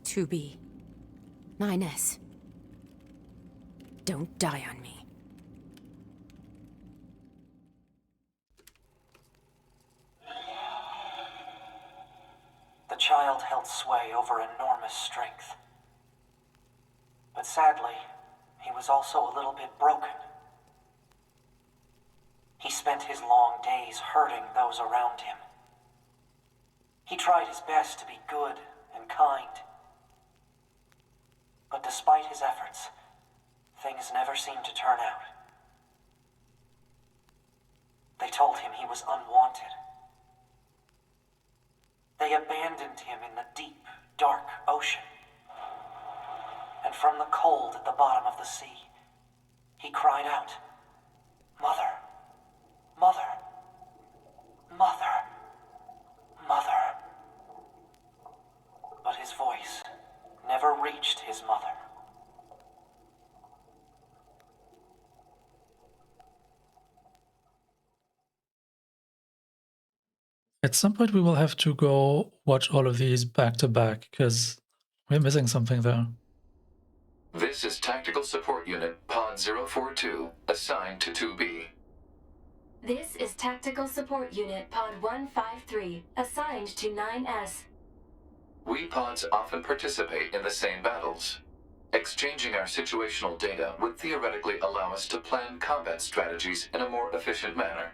2B. 9S. Don't die on me. The child held sway over enormous strength. But sadly, he was also a little bit broken. He spent his long days hurting those around him. He tried his best to be good and kind. But despite his efforts, things never seemed to turn out. They told him he was unwanted. They abandoned him in the deep, dark ocean. And from the cold at the bottom of the sea, he cried out, "Mother, Mother, Mother, Mother." But his voice never reached his mother. At some point we will have to go watch all of these back to back, because we're missing something there. This is Tactical Support Unit Pod 042, assigned to 2B. This is Tactical Support Unit Pod 153, assigned to 9S. We pods often participate in the same battles. Exchanging our situational data would theoretically allow us to plan combat strategies in a more efficient manner.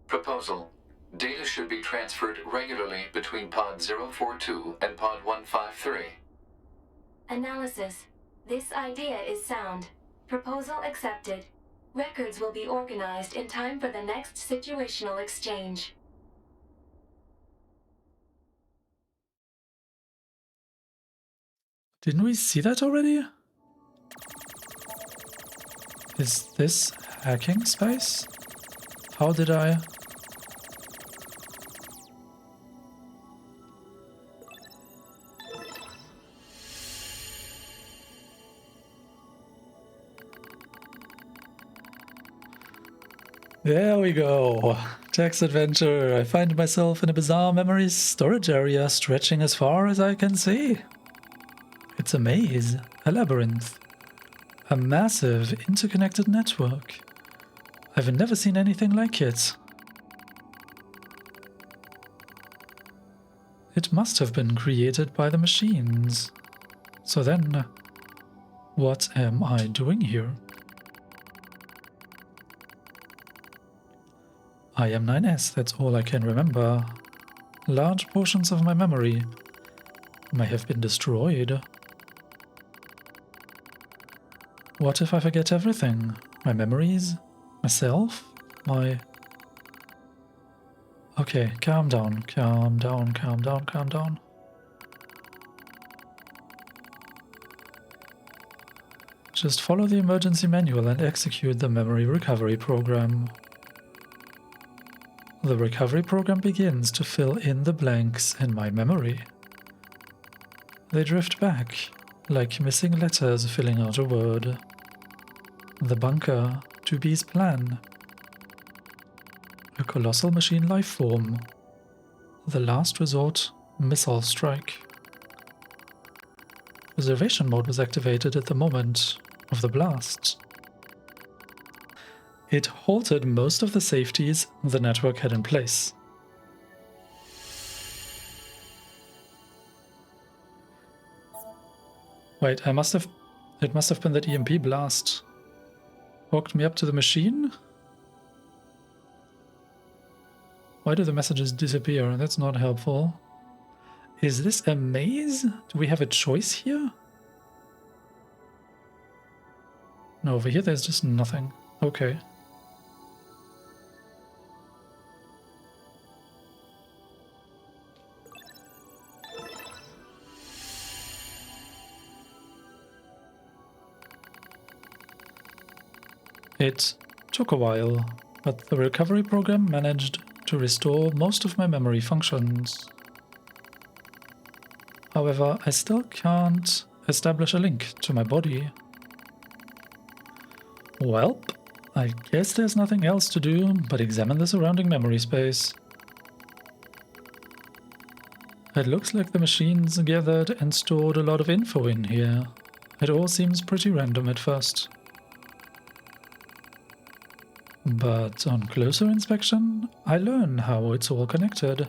Proposal: data should be transferred regularly between Pod 042 and Pod 153. Analysis. This idea is sound. Proposal accepted. Records will be organized in time for the next situational exchange. Didn't we see that already? Is this hacking space? How did I... There we go. Text adventure. I find myself in a bizarre memory storage area stretching as far as I can see. It's a maze, a labyrinth, a massive interconnected network. I've never seen anything like it. It must have been created by the machines. So then, what am I doing here? I am 9S, that's all I can remember. Large portions of my memory may have been destroyed. What if I forget everything? My memories? Myself? My... Okay, calm down, calm down, calm down, calm down. Just follow the emergency manual and execute the memory recovery program. The recovery program begins to fill in the blanks in my memory. They drift back, like missing letters filling out a word. The bunker, 2B's plan. A colossal machine life form. The last resort missile strike. Preservation mode was activated at the moment of the blast. It halted most of the safeties the network had in place. Wait, it must have been that EMP blast. Hooked me up to the machine? Why do the messages disappear? That's not helpful. Is this a maze? Do we have a choice here? No, over here there's just nothing. Okay. It took a while, but the recovery program managed to restore most of my memory functions. However, I still can't establish a link to my body. Well, I guess there's nothing else to do but examine the surrounding memory space. It looks like the machines gathered and stored a lot of info in here. It all seems pretty random at first. But on closer inspection, I learn how it's all connected.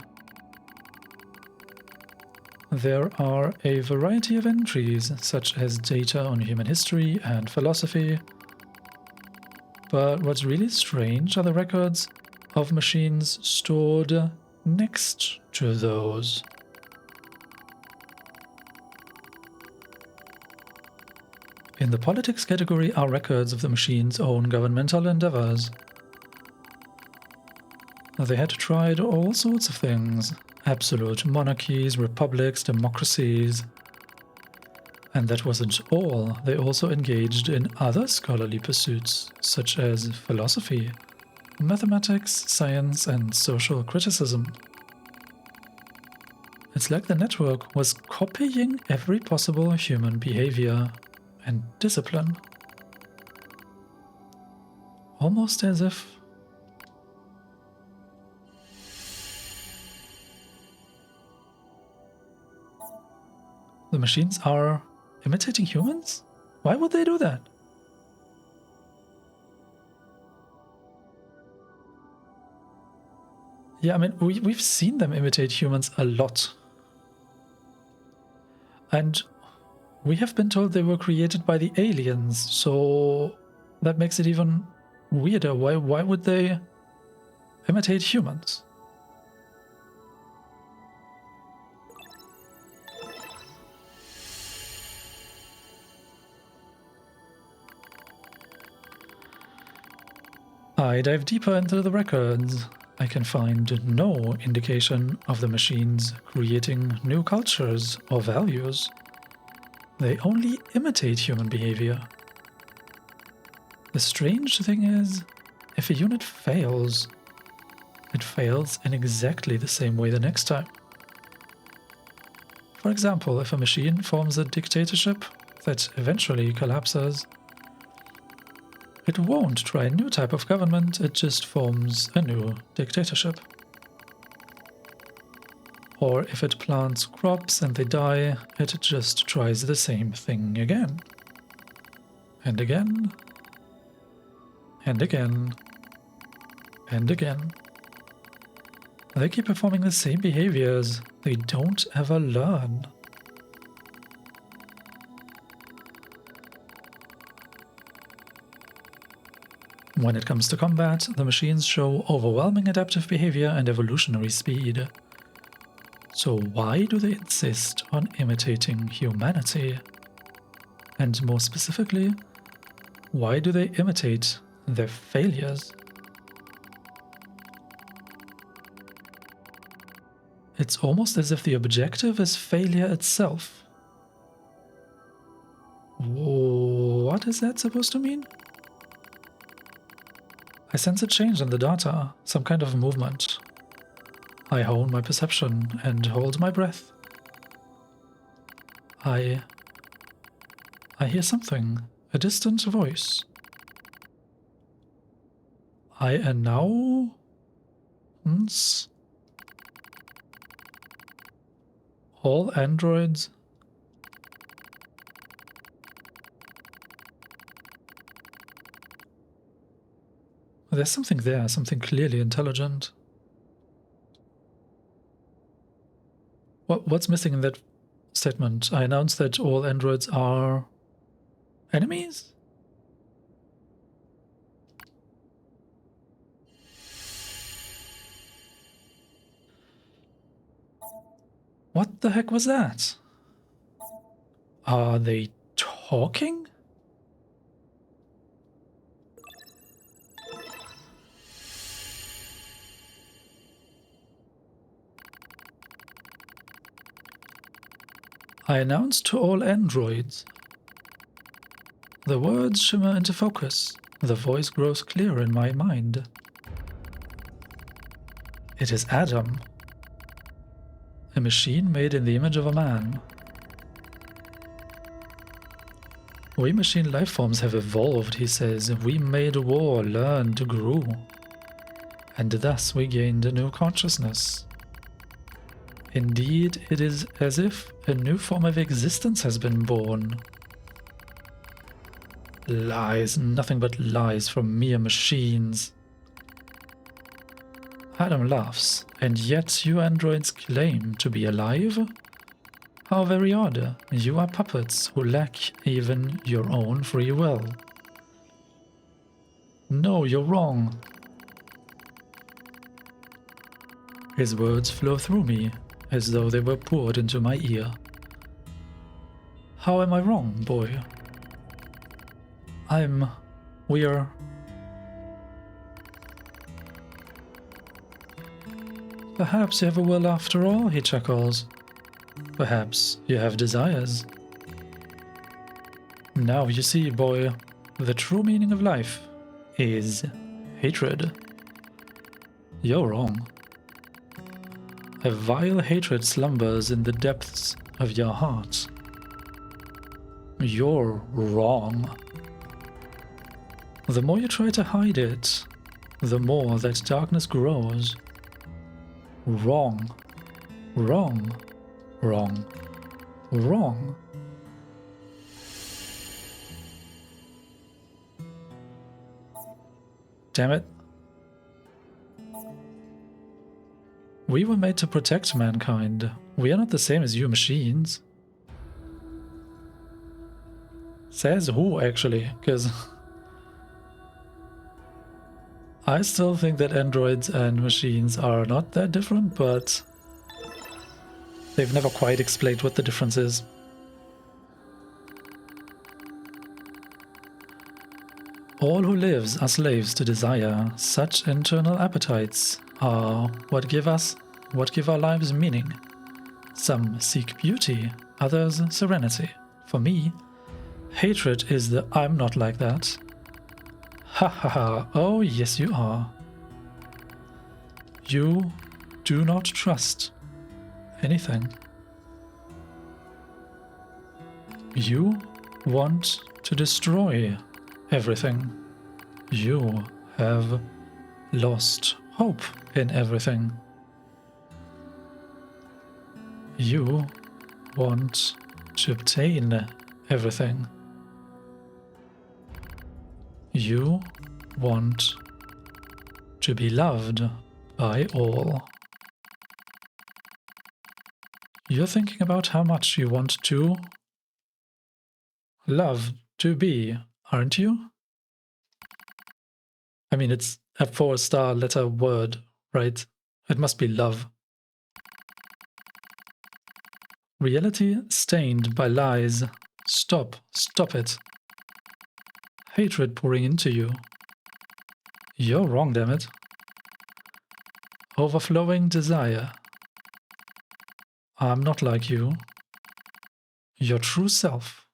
There are a variety of entries, such as data on human history and philosophy. But what's really strange are the records of machines stored next to those. In the politics category are records of the machine's own governmental endeavors. They had tried all sorts of things: absolute monarchies, republics, democracies. And that wasn't all. They also engaged in other scholarly pursuits, such as philosophy, mathematics, science, and social criticism. It's like the network was copying every possible human behavior and discipline. Almost as if the machines are imitating humans? Why would they do that? Yeah, I mean, we've seen them imitate humans a lot. And we have been told they were created by the aliens, so that makes it even weirder. Why would they imitate humans? I dive deeper into the records. I can find no indication of the machines creating new cultures or values. They only imitate human behavior. The strange thing is, if a unit fails, it fails in exactly the same way the next time. For example, if a machine forms a dictatorship that eventually collapses, it won't try a new type of government, it just forms a new dictatorship. Or if it plants crops and they die, it just tries the same thing again. And again. And again. And again. They keep performing the same behaviors. They don't ever learn. When it comes to combat, the machines show overwhelming adaptive behavior and evolutionary speed. So why do they insist on imitating humanity? And more specifically, why do they imitate their failures? It's almost as if the objective is failure itself. What is that supposed to mean? I sense a change in the data, some kind of movement. I hone my perception and hold my breath. I hear something, a distant voice. I announce all androids there's something there, something clearly intelligent. What's missing in that statement. I announced that all androids are enemies? What the heck was that? Are they talking? I announced to all androids. The words shimmer into focus. The voice grows clear in my mind. It is Adam. A machine made in the image of a man. We machine lifeforms have evolved, he says. We made war, learned, grew. And thus we gained a new consciousness. Indeed, it is as if a new form of existence has been born. Lies, nothing but lies from mere machines. Adam laughs, and yet you androids claim to be alive? How very odd. You are puppets who lack even your own free will. No, you're wrong. His words flow through me, as though they were poured into my ear. How am I wrong, boy? We're... Perhaps you have a will after all, he chuckles. Perhaps you have desires. Now you see, boy, the true meaning of life is hatred. You're wrong. A vile hatred slumbers in the depths of your heart. You're wrong. The more you try to hide it, the more that darkness grows. Wrong. Wrong. Wrong. Wrong. Damn it. We were made to protect mankind. We are not the same as you machines. Says who, actually? Because I still think that androids and machines are not that different, but they've never quite explained what the difference is. All who live are slaves to desire. Such internal appetites are what give our lives meaning. Some seek beauty, others serenity. For me, hatred is the I'm not like that. Ha ha ha, oh yes you are. You do not trust anything. You want to destroy everything. You have lost hope in everything. You want to obtain everything. You want to be loved by all. You're thinking about how much you want to love to be, aren't you? I mean, it's a 4-star letter word, right? It must be love. Reality stained by lies. Stop it. Hatred pouring into you. You're wrong, damn it. Overflowing desire. I'm not like you. Your true self.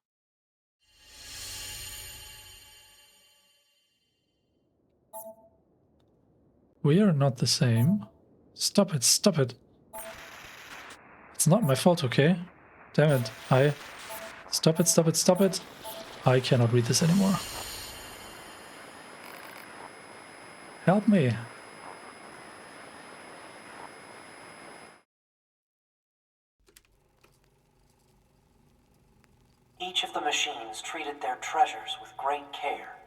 We are not the same. Stop it, stop it. It's not my fault, okay? Damn it, Stop it, stop it, stop it. I cannot read this anymore. Help me. Each of the machines treated their treasures with great care.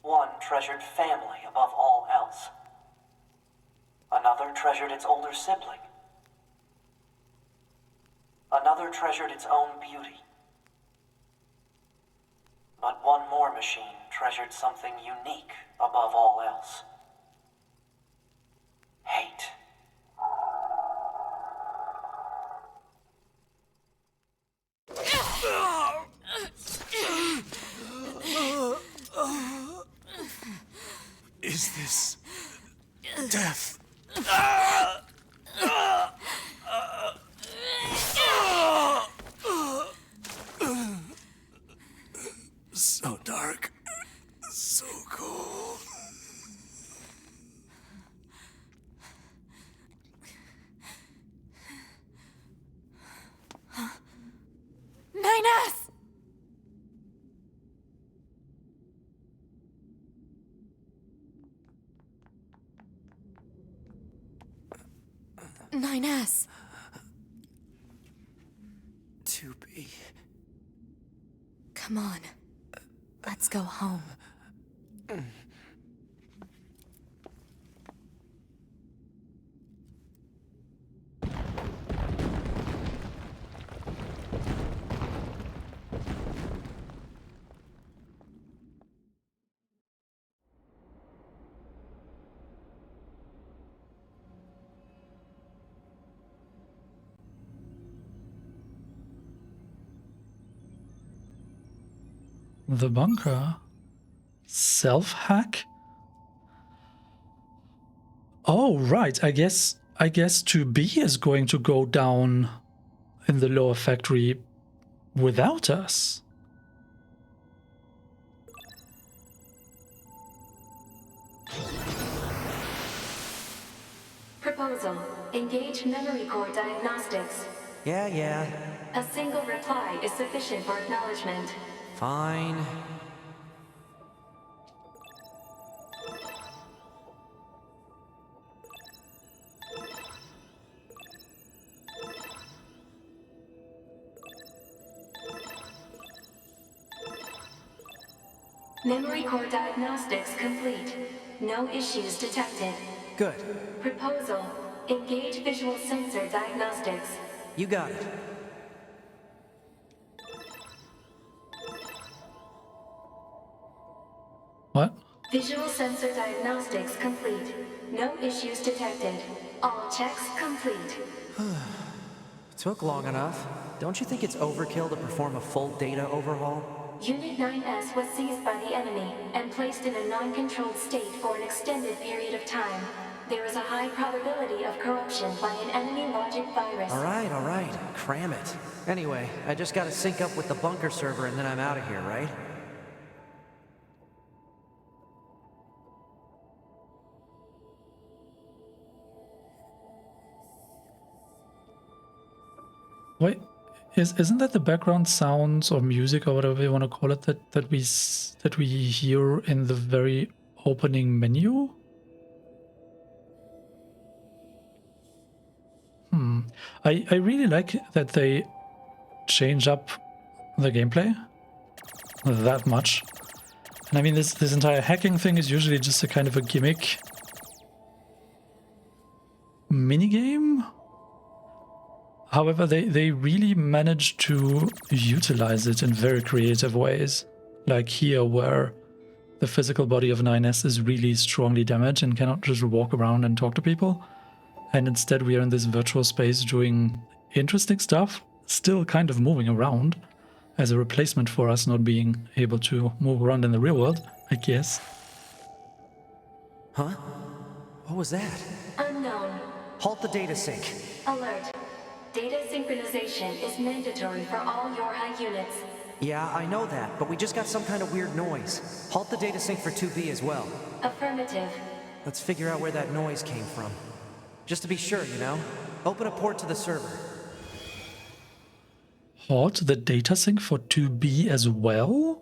One treasured family above all else. Another treasured its older sibling. Another treasured its own beauty. But one more machine treasured something unique above all else. Hate. Is this death? So dark, so cold. NieR! NieR! 2B. Come on. Let's go home. The bunker? Self-hack? Oh, right. I guess 2B is going to go down in the lower factory without us. Proposal. Engage memory core diagnostics. Yeah. A single reply is sufficient for acknowledgement. Fine. Memory core diagnostics complete. No issues detected. Good. Proposal. Engage visual sensor diagnostics. You got it. What? Visual sensor diagnostics complete. No issues detected. All checks complete. Took long enough. Don't you think it's overkill to perform a full data overhaul? Unit 9S was seized by the enemy and placed in a non-controlled state for an extended period of time. There is a high probability of corruption by an enemy logic virus. All right. Cram it. Anyway, I just gotta sync up with the bunker server and then I'm out of here, right? Wait, isn't that the background sounds or music or whatever you want to call it that we hear in the very opening menu? I really like that they change up the gameplay that much. And I mean, this entire hacking thing is usually just a kind of a gimmick minigame. However, they really manage to utilize it in very creative ways. Like here, where the physical body of 9S is really strongly damaged and cannot just walk around and talk to people. And instead we are in this virtual space doing interesting stuff, still kind of moving around, as a replacement for us not being able to move around in the real world, I guess. Huh? What was that? Unknown. Halt the data sync. Alert. Data synchronization is mandatory for all YORHA units. Yeah, I know that, but we just got some kind of weird noise. Halt the data sync for 2B as well. Affirmative. Let's figure out where that noise came from. Just to be sure, you know? Open a port to the server. Halt the data sync for 2B as well?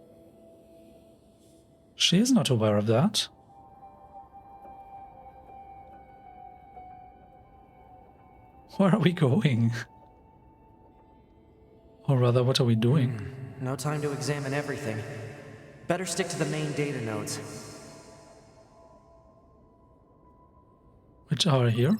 She is not aware of that. Where are we going? Or rather, what are we doing? No time to examine everything. Better stick to the main data nodes. Which are here?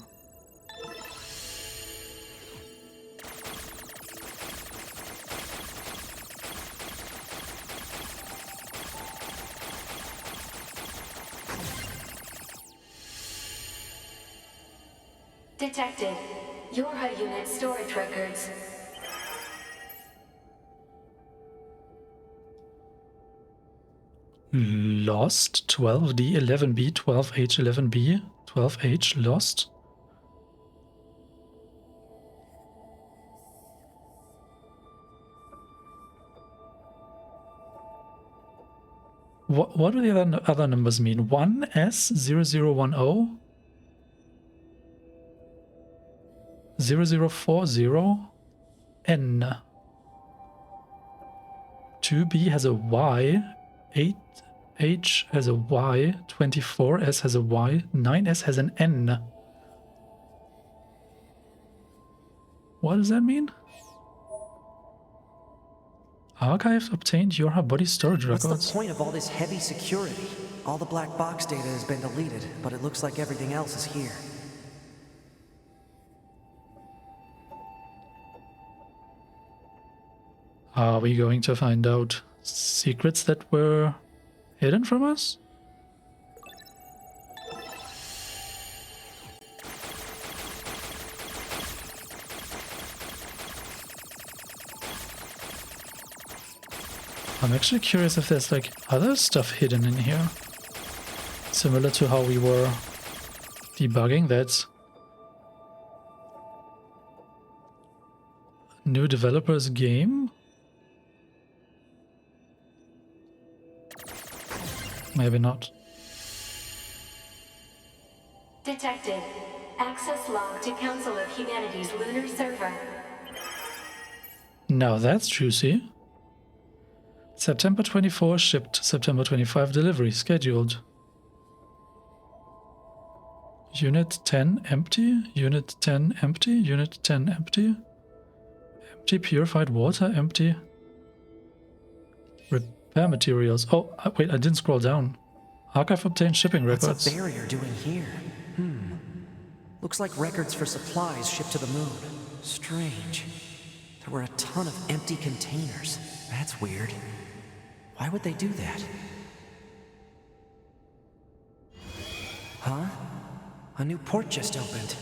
Detected. Yorha unit storage records. Lost 12D 11B 12H 11B 12H lost. What do the other numbers mean? 1S0010 0040 N. 2B has a Y, 8H has a Y, 24S has a Y, 9S has an N. What does that mean? Archive obtained Yorha body storage records. What's the point of all this heavy security? All the black box data has been deleted, but it looks like everything else is here. Are we going to find out secrets that were hidden from us? I'm actually curious if there's like other stuff hidden in here. Similar to how we were debugging that new developer's game. Maybe not. Detected. Access log to Council of Humanity's lunar server. Now that's juicy. September 24 shipped, September 25 delivery scheduled. Unit 10 empty, Unit 10 empty, Unit 10 empty. Empty purified water empty. Repair materials. Oh, wait, I didn't scroll down. Archive obtained shipping records. What's a barrier doing here? Looks like records for supplies shipped to the moon. Strange. There were a ton of empty containers. That's weird. Why would they do that? Huh? A new port just opened.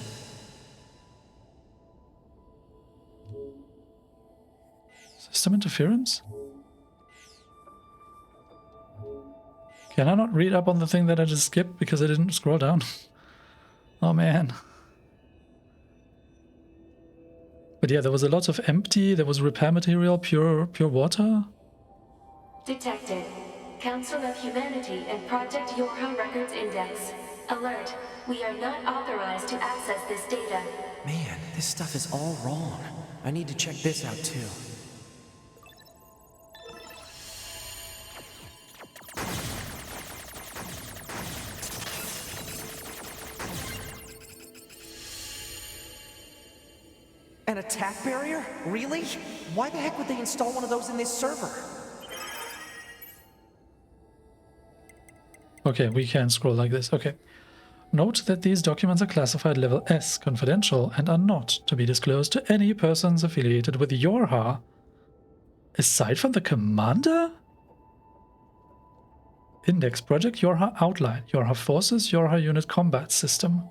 System interference? Can I not read up on the thing that I just skipped because I didn't scroll down? Oh man. But yeah, there was a lot of empty, there was repair material, pure water. Detected. Council of Humanity and Project Yorha Records Index. Alert. We are not authorized to access this data. Man, this stuff is all wrong. I need to check this out too. An attack barrier? Really? Why the heck would they install one of those in this server? Okay, we can scroll like this. Okay. Note that these documents are classified level S, confidential, and are not to be disclosed to any persons affiliated with Yorha. Aside from the commander? Index Project Yorha Outline. Yorha Forces, Yorha Unit Combat System.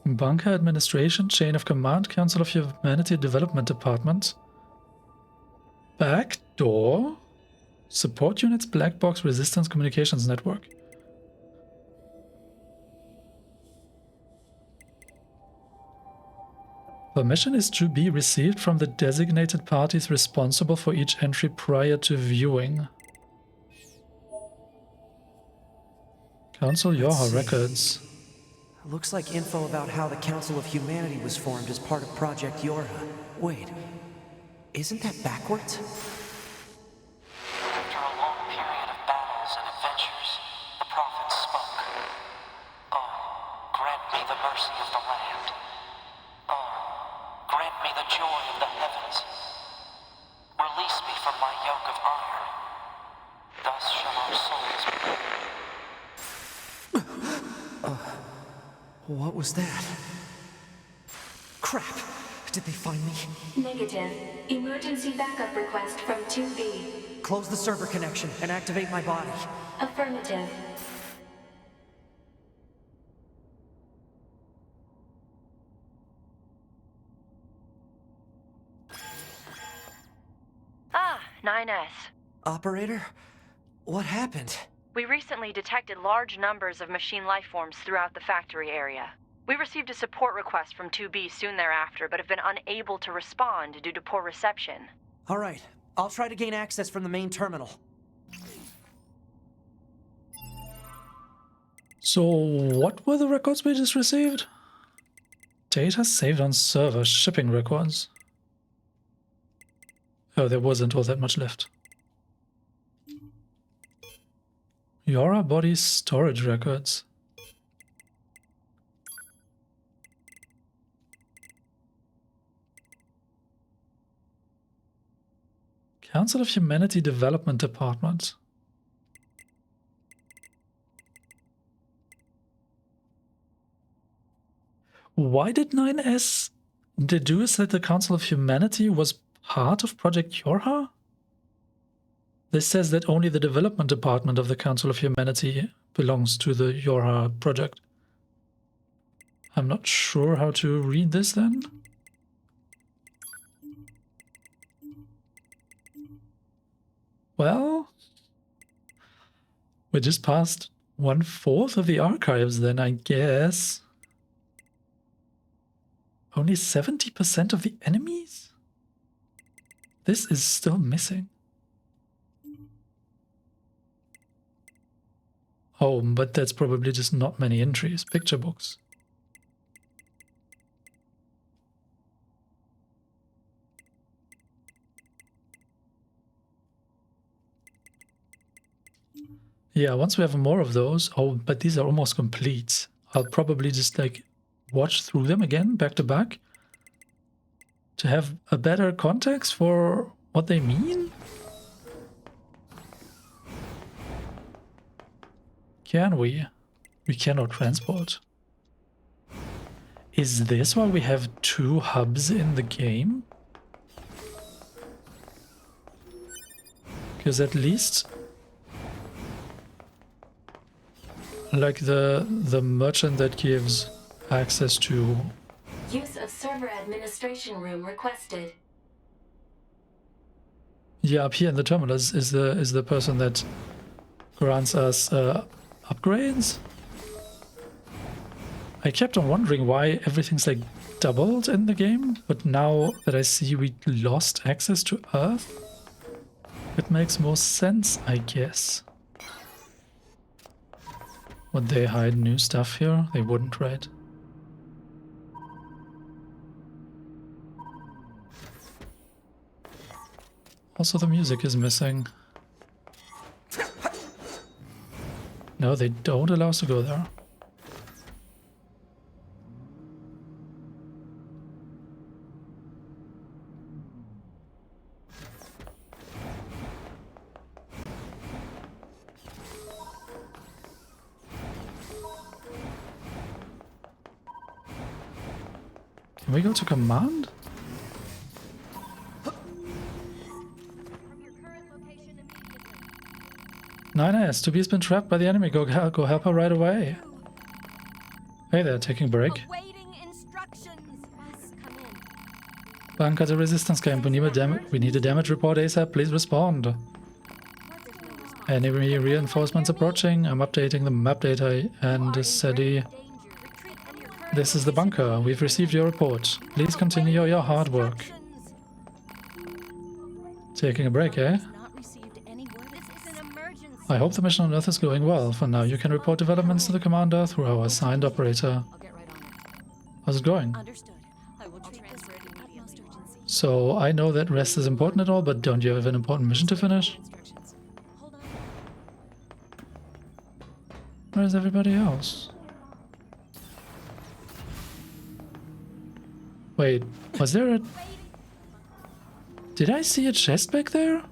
Bunker Administration, Chain of Command, Council of Humanity Development Department. Backdoor. Support Units, Black Box, Resistance Communications Network. Permission is to be received from the designated parties responsible for each entry prior to viewing. Council Yorha Records. Looks like info about how the Council of Humanity was formed as part of Project Yorha. Wait, isn't that backwards? After a long period of battles and adventures, the prophets spoke. Oh, grant me the mercy of the land. Oh, grant me the joy of the heavens. Release me from my yoke of iron. Thus shall our souls be. What was that? Crap! Did they find me? Negative. Emergency backup request from 2B. Close the server connection and activate my body. Affirmative. 9S. Operator? What happened? We recently detected large numbers of machine lifeforms throughout the factory area. We received a support request from 2B soon thereafter, but have been unable to respond due to poor reception. All right, I'll try to gain access from the main terminal. So, what were the records we just received? Data saved on server, shipping records. Oh, there wasn't all that much left. Yora body storage records. Council of Humanity Development Department. Why did 9S deduce that the Council of Humanity was part of Project Yorha? This says that only the development department of the Council of Humanity belongs to the Yorha project. I'm not sure how to read this then. Well, we just passed 1/4 of the archives then, I guess. Only 70% of the enemies? This is still missing. Oh, but that's probably just not many entries. Picture books. Yeah, once we have more of those... Oh, but these are almost complete. I'll probably just, like, watch through them again, back to back, to have a better context for what they mean? Can we? We cannot transport. Is this why we have 2 hubs in the game? Because at least... like the merchant that gives access to... Use of server administration room requested. Yeah, up here in the terminal is the person that grants us upgrades. I kept on wondering why everything's like doubled in the game, but now that I see we lost access to Earth, it makes more sense, I guess. Would they hide new stuff here? They wouldn't, right? Also, the music is missing. No, they don't allow us to go there. Can we go to command? 9S, 2B has been trapped by the enemy. Go help her right away. Hey there, taking a break. Bunker to resistance camp. We need a damage report ASAP. Please respond. Enemy reinforcements approaching. I'm updating the map data and SETI. This is the bunker. We've received your report. Please continue your hard work. Taking a break, eh? I hope the mission on Earth is going well. For now, you can report developments to the commander through our assigned operator. How's it going? So, I know that rest is important at all, but don't you have an important mission to finish? Where's everybody else? Wait, was there a... Did I see a chest back there?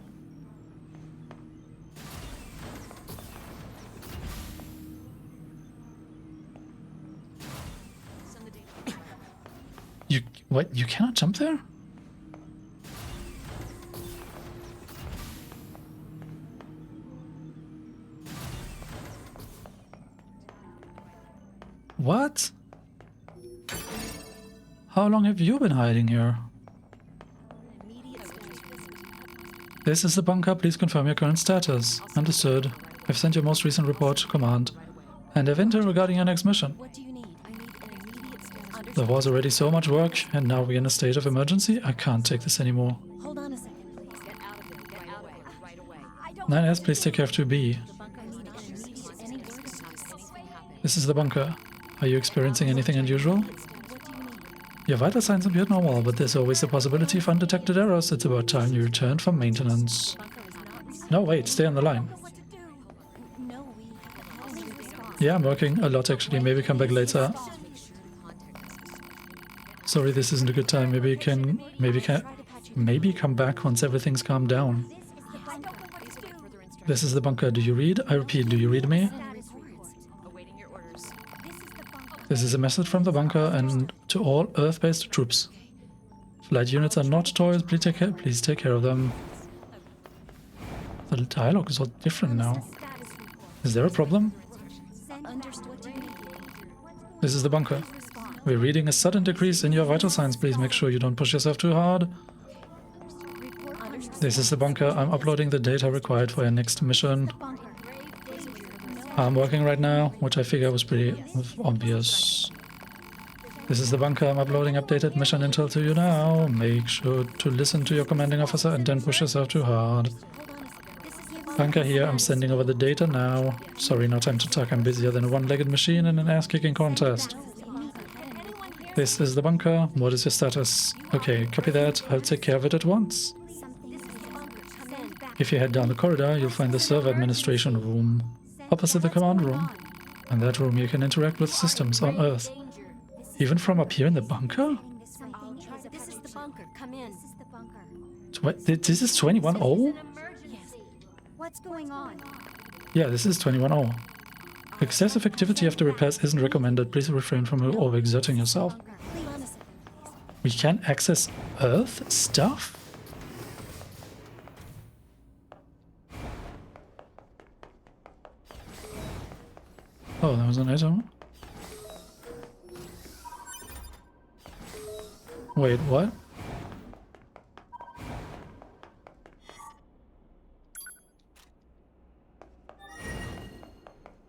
What? You cannot jump there? What? How long have you been hiding here? This is the bunker. Please confirm your current status. Understood. I've sent your most recent report to command. And have intel regarding your next mission. There was already so much work, and now we're in a state of emergency. I can't take this anymore. Hold on a second, please. Get out of there. Get out of there. Right away. 9S, please take care of 2B. This is the bunker. Are you experiencing anything unusual? Your vital signs appear normal, but there's always the possibility of undetected errors. It's about time you returned from maintenance. No, wait, stay on the line. Yeah, I'm working a lot actually. Maybe come back later. Sorry, this isn't a good time. Maybe come back once everything's calmed down. This is the bunker. Do you read? I repeat, do you read me? This is a message from the bunker and to all Earth-based troops. Flight units are not toys. Please take care of them. The dialogue is all different now. Is there a problem? This is the bunker. We're reading a sudden decrease in your vital signs. Please make sure you don't push yourself too hard. This is the bunker. I'm uploading the data required for your next mission. I'm working right now, which I figure was pretty obvious. This is the bunker. I'm uploading updated mission intel to you now. Make sure to listen to your commanding officer and don't push yourself too hard. Bunker here. I'm sending over the data now. Sorry, no time to talk. I'm busier than a one-legged machine in an ass-kicking contest. This is the bunker. What is your status? Okay, copy that. I'll take care of it at once. If you head down the corridor, you'll find the server administration room, opposite the command room. In that room, you can interact with systems on Earth. Even from up here in the bunker? This is the bunker. Come in. This is the bunker. This is 21.0? What's going on? Yeah, this is 21.0. Excessive activity after repairs isn't recommended. Please refrain from overexerting yourself. We can access Earth stuff? Oh, that was an item. Wait, what?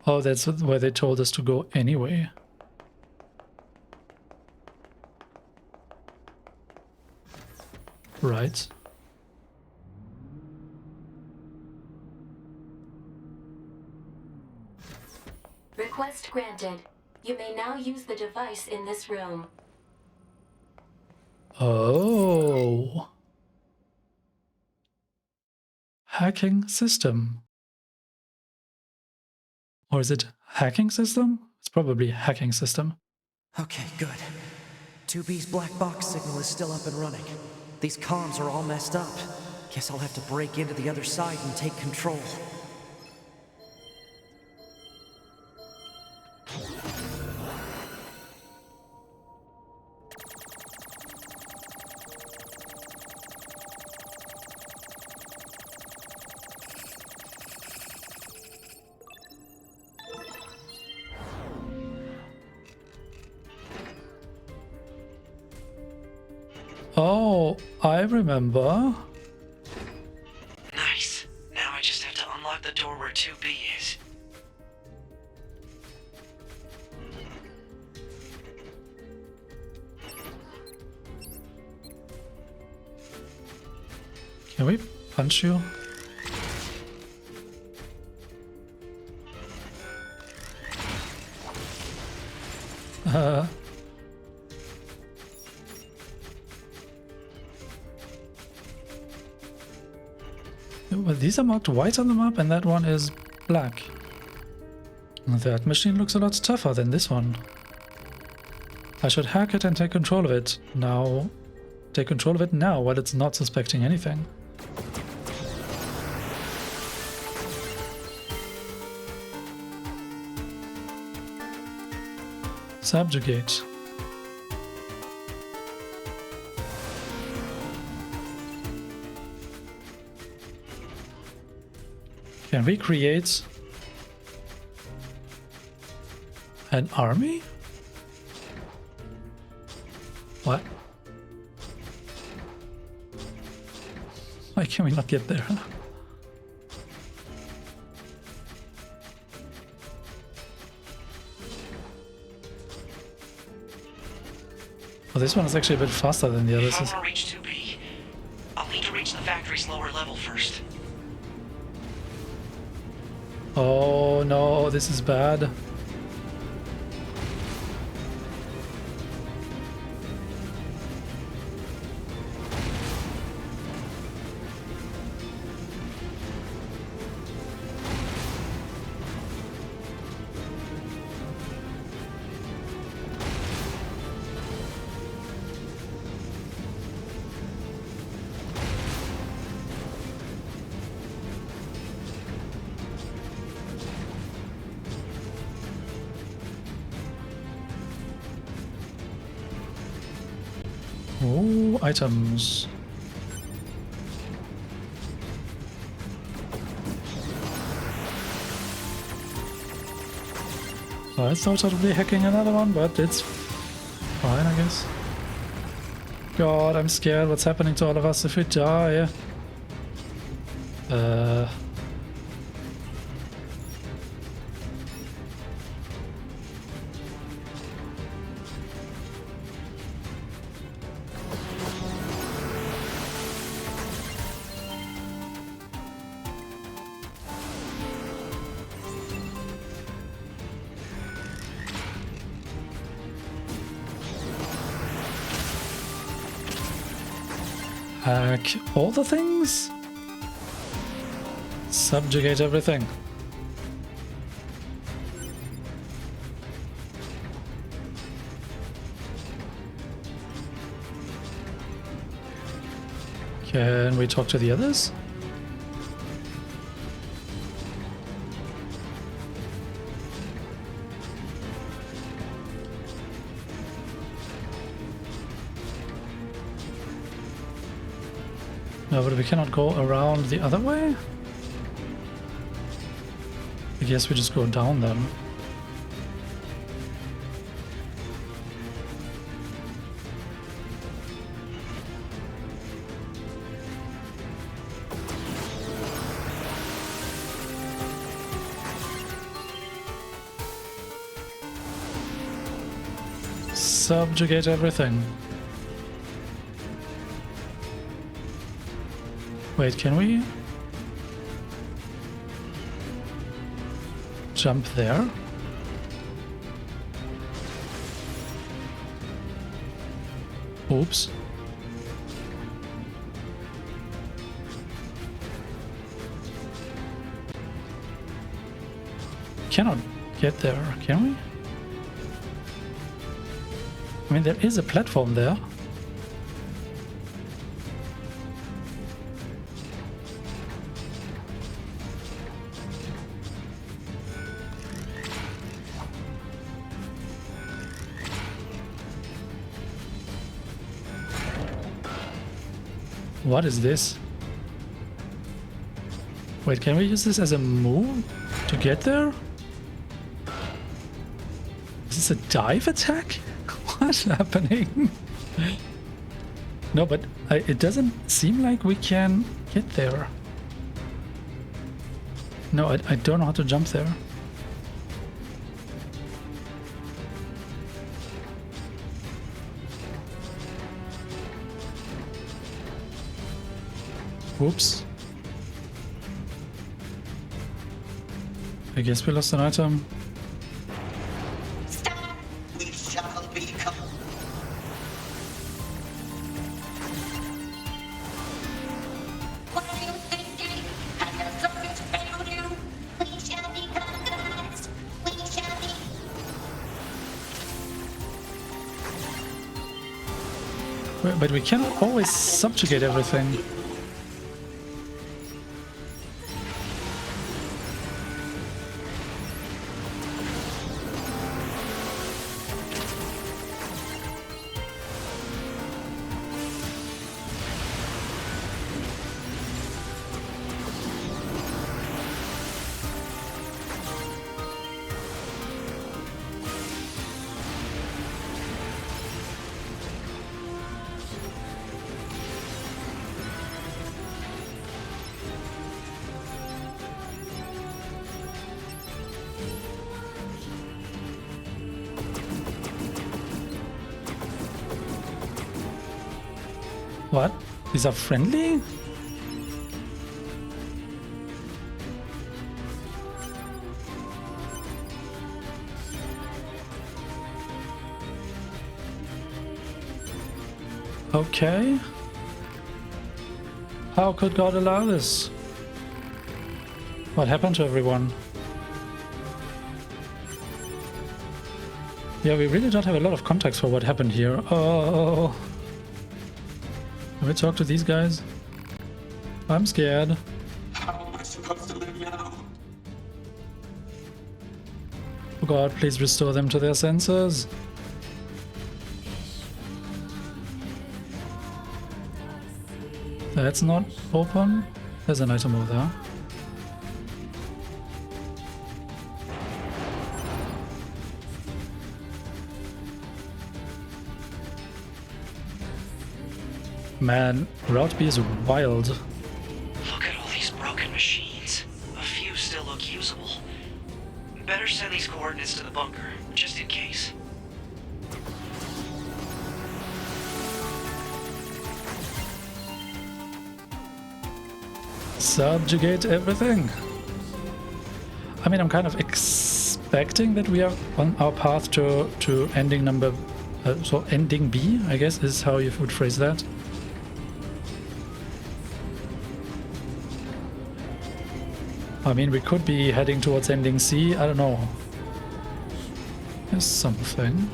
Oh, that's where they told us to go anyway. Right. Request granted. You may now use the device in this room. Oh. Hacking system. Or is it hacking system? It's probably hacking system. Okay, good. 2B's black box signal is still up and running. These comms are all messed up. Guess I'll have to break into the other side and take control. Oh, I remember. Nice. Now I just have to unlock the door where 2B is. Can we punch you? Well, these are marked white on the map and that one is black. That machine looks a lot tougher than this one. I should hack it and take control of it now. Take control of it now while it's not suspecting anything. Subjugate. Can we create an army? What? I can we not get there? Oh, this one is actually a bit faster than the others. If I want to reach 2B, I'll need to reach the factory's lower level first. Oh no, this is bad. Oh, items. I thought I'd be hacking another one, but it's fine, I guess. God, I'm scared what's happening to all of us if we die. Hack all the things? Subjugate everything. Can we talk to the others? No, but we cannot go around the other way? I guess we just go down then. Subjugate everything. Wait, can we jump there? Oops. Cannot get there, can we? I mean, there is a platform there. What is this? Wait, can we use this as a move to get there? Is this a dive attack? What's happening? No, but it doesn't seem like we can get there. No, I don't know how to jump there. Whoops. I guess we lost an item. Stop! We shall become. What are you thinking? Has your service failed you? We shall become gods. We shall be. But we cannot always subjugate everything. What? These are friendly? Okay. How could God allow this? What happened to everyone? Yeah, we really don't have a lot of context for what happened here. Oh. Can we talk to these guys? I'm scared. How am I supposed to live now? Oh God, please restore them to their senses. That's not open. There's an item over there. Man, Route B is wild. Look at all these broken machines. A few still look usable. Better send these coordinates to the bunker, just in case. Subjugate everything. I mean, I'm kind of expecting that we are on our path to ending number... so ending B, I guess, is how you would phrase that. I mean, we could be heading towards ending C, I don't know. There's something.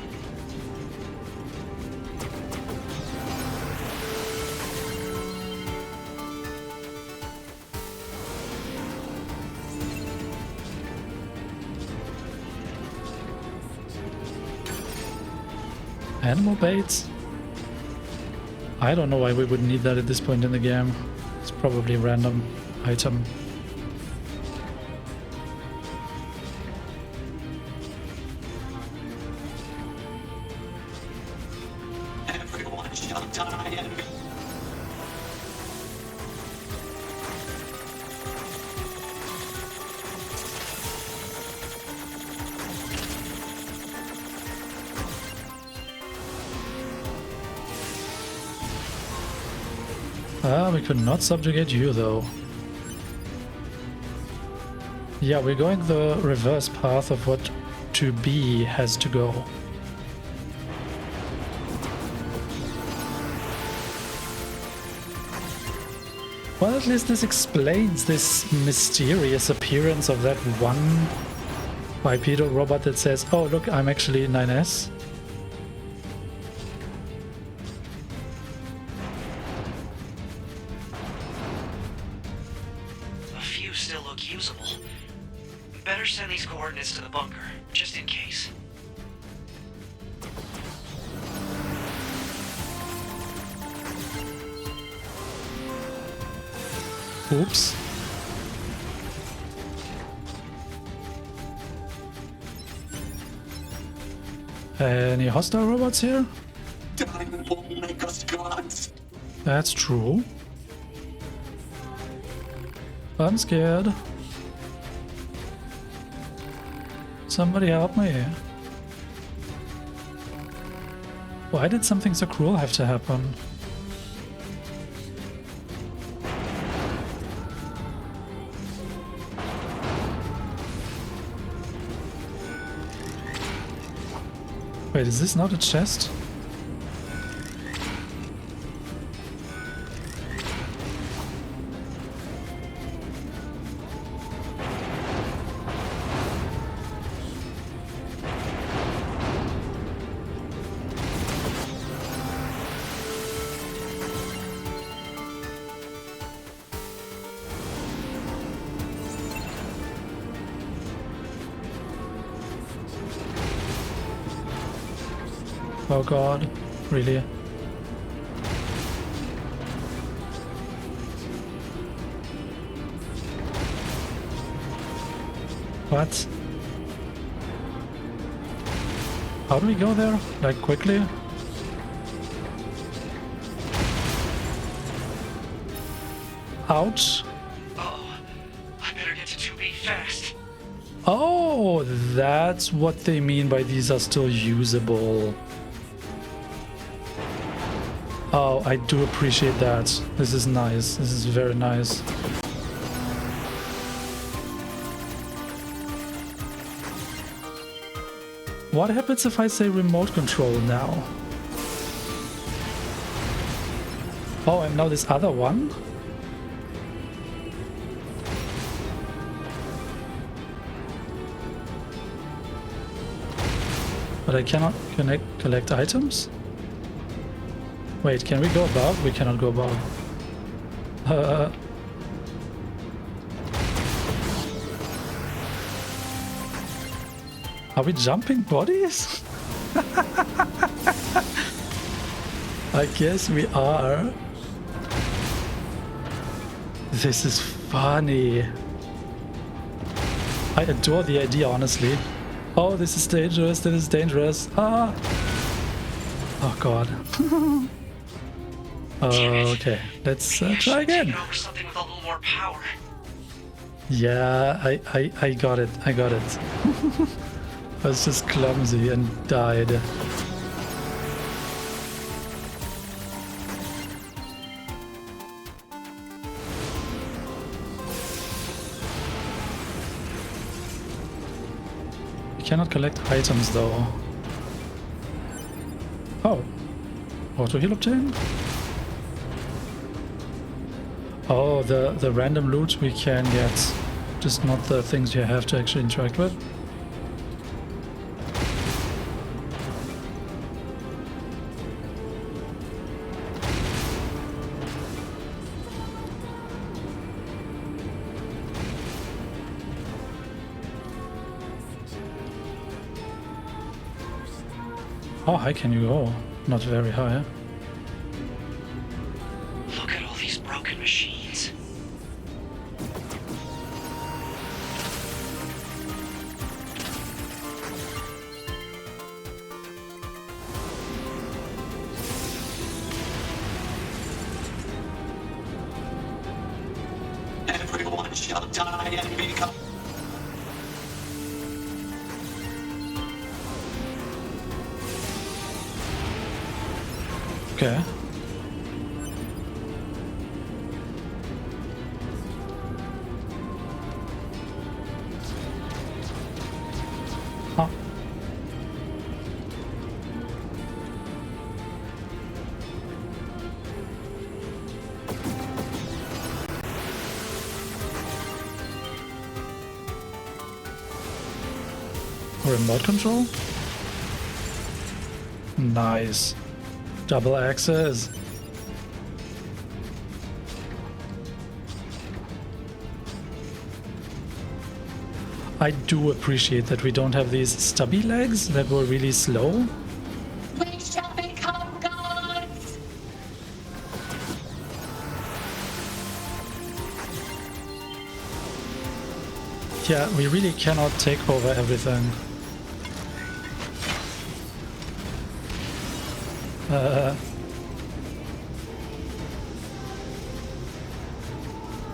Animal baits? I don't know why we would need that at this point in the game. It's probably a random item. Everyone shall die and be... Ah, we could not subjugate you though. Yeah, we're going the reverse path of what 2B has to go. Well, at least this explains this mysterious appearance of that one bipedal robot that says, oh look, I'm actually 9S. A few still look usable. Better send these coordinates to the bunker, just in case. Oops. Any hostile robots here? Dying won't make us gods. That's true. I'm scared. Somebody help me. Why did something so cruel have to happen? Wait, is this not a chest? Oh god, really? What? How do we go there? Like, quickly? Ouch. Uh-oh. I better get to 2B fast. Oh, that's what they mean by these are still usable. Oh, I do appreciate that. This is nice. This is very nice. What happens if I say remote control now? Oh, and now this other one? But I cannot collect items? Wait, can we go above? We cannot go above. Are we jumping bodies? I guess we are. This is funny. I adore the idea, honestly. Oh, this is dangerous. This is dangerous. Ah! Oh, God. Okay, let's try again. Something with a little more power. Yeah, I got it. I got it. I was just clumsy and died. You cannot collect items though. Oh. Auto heal obtained? Oh, the random loot we can get. Just not the things you have to actually interact with. How high can you go? Not very high. Look at all these broken machines. Everyone shall die and become... Okay. Huh. Remote control? Nice. Double access. I do appreciate that we don't have these stubby legs that were really slow. We shall become gods! Yeah, we really cannot take over everything.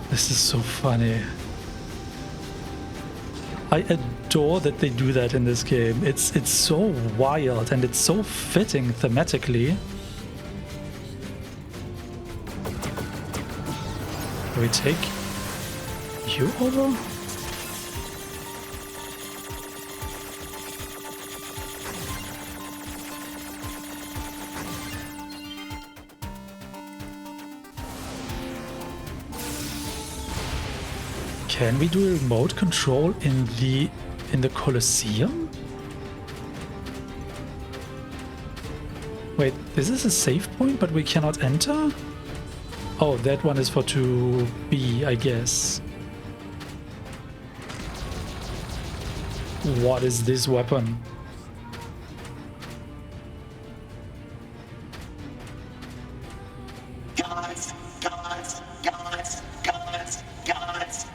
This is so funny. I adore that they do that in this game. It's so wild and it's so fitting thematically. Do we take you over? Can we do remote control in the Colosseum? Wait, this is a save point, but we cannot enter? Oh, that one is for 2B, I guess. What is this weapon? Gods, gods, gods, gods, gods.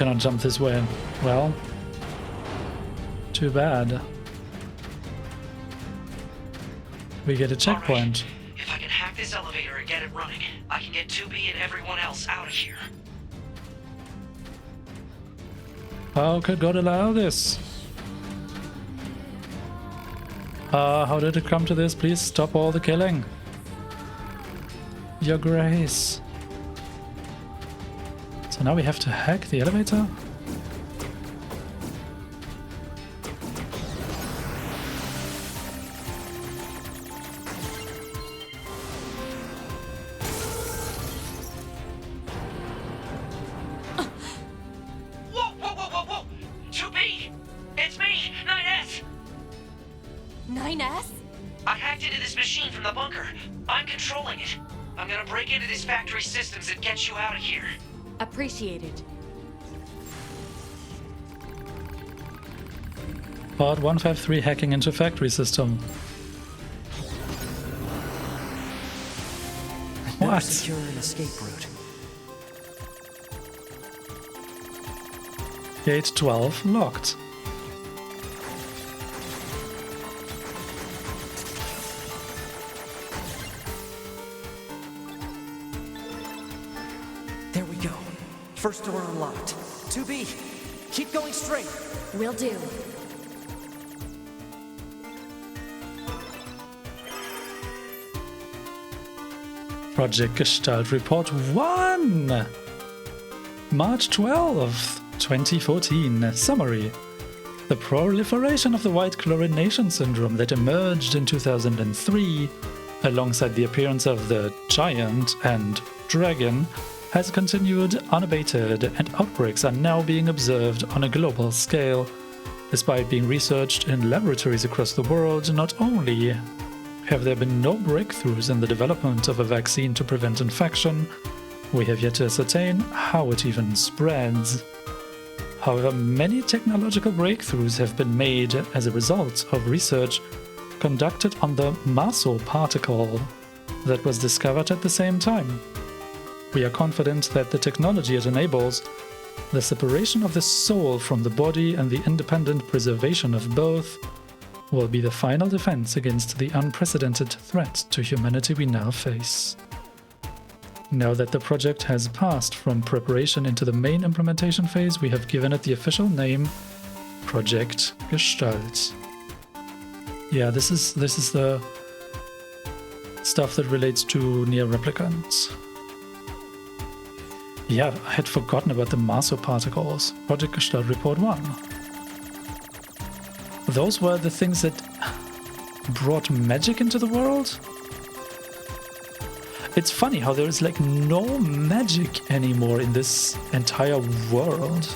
cannot jump this way. Well, too bad. We get a checkpoint. Right. If I can hack this elevator and get it running, I can get 2B and everyone else out of here. How could God allow this? How did it come to this? Please stop all the killing. Your grace. So now we have to hack the elevator? Whoa! 2B! It's me, 9S! 9S? I hacked into this machine from the bunker. I'm controlling it. I'm gonna break into this factory systems and get you out of here. Appreciated. Part 153, hacking into factory system. Never What? secure an escape route. Gate 12 locked. There we go. First door unlocked. 2B, keep going straight. Will do. Project Gestalt Report 1! March 12th, 2014. Summary. The proliferation of the white chlorination syndrome that emerged in 2003, alongside the appearance of the giant and dragon, has continued unabated, and outbreaks are now being observed on a global scale. Despite being researched in laboratories across the world, not only have there been no breakthroughs in the development of a vaccine to prevent infection, we have yet to ascertain how it even spreads. However, many technological breakthroughs have been made as a result of research conducted on the Maso particle that was discovered at the same time. We are confident that the technology it enables, the separation of the soul from the body and the independent preservation of both, will be the final defense against the unprecedented threat to humanity we now face. Now that the project has passed from preparation into the main implementation phase, we have given it the official name Project Gestalt. Yeah, this is the stuff that relates to NieR Replicant. Yeah, I had forgotten about the Maso particles. Project Gestalt Report 1. Those were the things that brought magic into the world? It's funny how there is like no magic anymore in this entire world.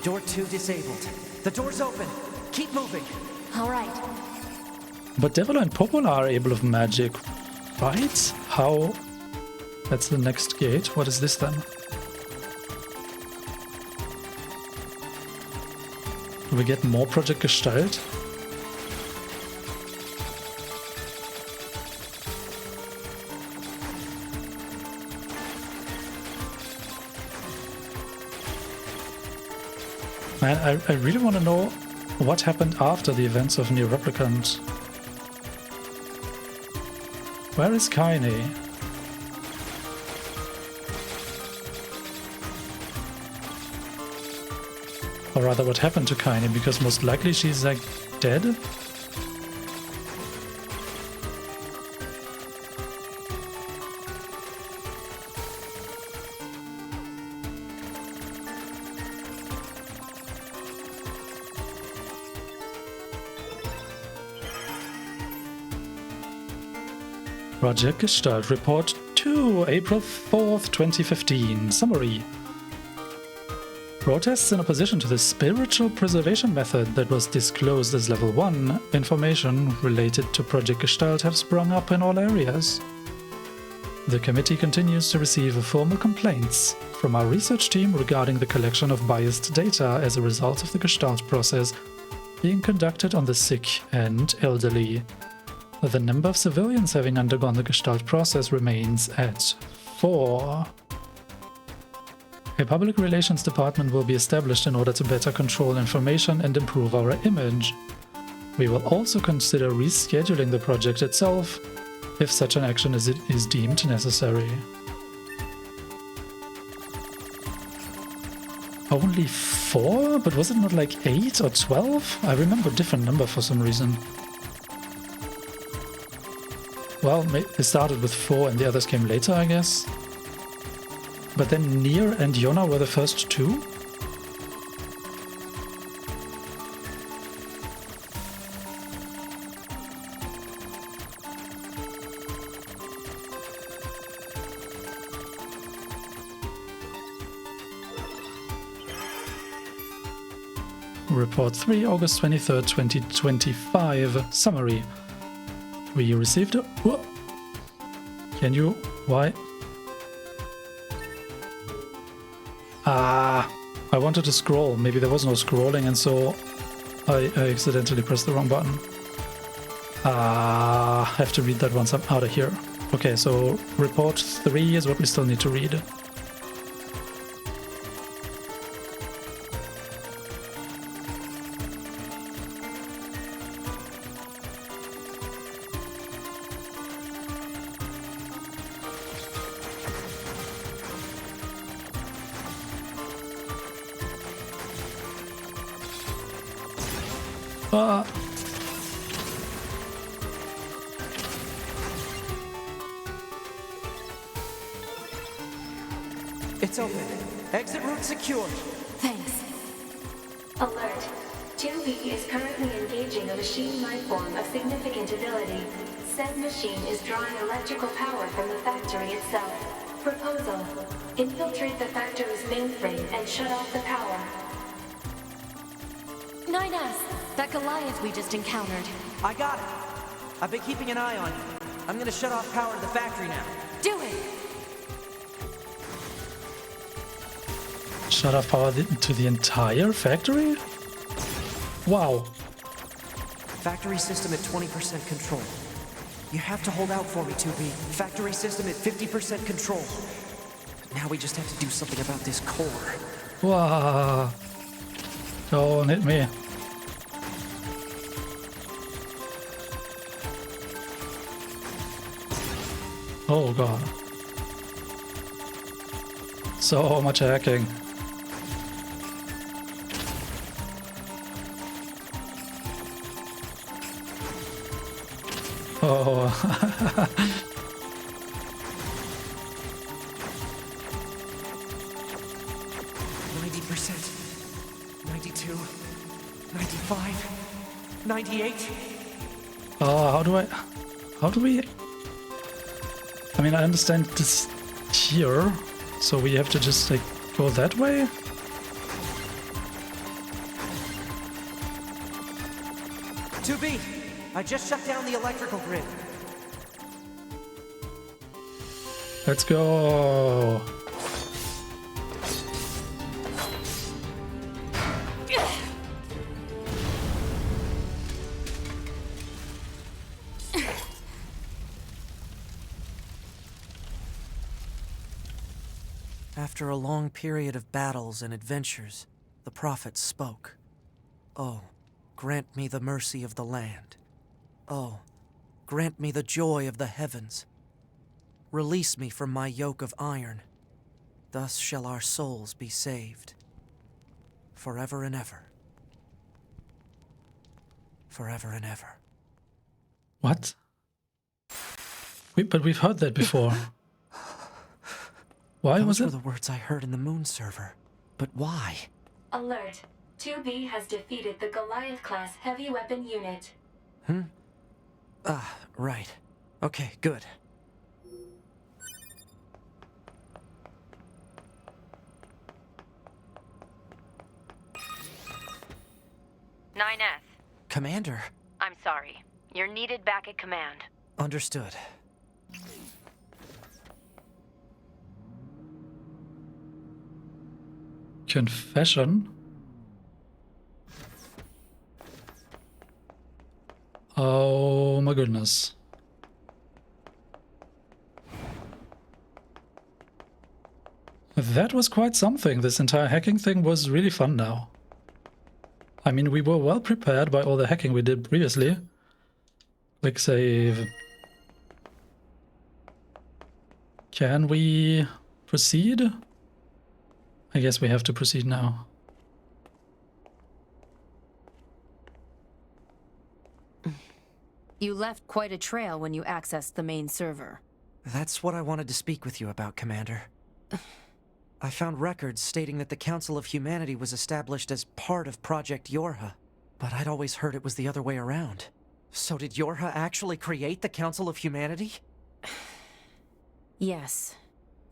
Door 2 disabled. The door's open. Keep moving. All right. But Devil and Popola are able of magic, right? How? That's the next gate. What is this then? Do we get more Project Gestalt? Man, I really want to know what happened after the events of NieR Replicant. Where is Kaine? Or rather, what happened to Kaine, because most likely she's like dead? Project Gestalt Report 2, April 4th, 2015. Summary. Protests in opposition to the spiritual preservation method that was disclosed as Level 1 information related to Project Gestalt have sprung up in all areas. The committee continues to receive formal complaints from our research team regarding the collection of biased data as a result of the Gestalt process being conducted on the sick and elderly. The number of civilians having undergone the Gestalt process remains at 4. A public relations department will be established in order to better control information and improve our image. We will also consider rescheduling the project itself if such an action is deemed necessary. Only 4? But was it not like 8 or 12? I remember a different number for some reason. Well, they started with 4 and the others came later, I guess. But then NieR and Yona were the first 2? Report 3, August 23rd, 2025. Summary. We received a... Whoa. Can you... Why? Ah, I wanted to scroll. Maybe there was no scrolling and so I accidentally pressed the wrong button. I have to read that once I'm out of here. Okay, so report 3 is what we still need to read. It's open. Exit route secured. Thanks. Alert. 2B is currently engaging a machine life form of significant ability. Said machine is drawing electrical power from the factory itself. Proposal. Infiltrate the factory's mainframe and shut off the power. 9S, that Goliath we just encountered. I got it. I've been keeping an eye on you. I'm gonna shut off power to the factory now. Do it! Shut off power to the entire factory? Wow. Factory system at 20% control. You have to hold out for me, 2B. Factory system at 50% control. Now we just have to do something about this core. Wow. Don't hit me. Oh god. So much hacking. Oh. 90%. 92. 95. 98. How do we... I mean, I understand this here, so we have to just, like, go that way? "2B, I just shut down the electrical grid." Let's go. After a long period of battles and adventures, the prophet spoke. "Oh, grant me the mercy of the land. Oh, grant me the joy of the heavens. Release me from my yoke of iron. Thus shall our souls be saved. Forever and ever. Forever and ever." What? But we've heard that before. Why was it? Those were the words I heard in the moon server. But why? Alert. 2B has defeated the Goliath-class heavy weapon unit. Ah, right. Okay, good. "9S, Commander. I'm sorry. You're needed back at command." Understood. Confession. Oh my goodness. That was quite something. This entire hacking thing was really fun now. I mean, we were well prepared by all the hacking we did previously. Click save. Can we proceed? I guess we have to proceed now. You left quite a trail when you accessed the main server. That's what I wanted to speak with you about, Commander. I found records stating that the Council of Humanity was established as part of Project Yorha, but I'd always heard it was the other way around. So did Yorha actually create the Council of Humanity? Yes.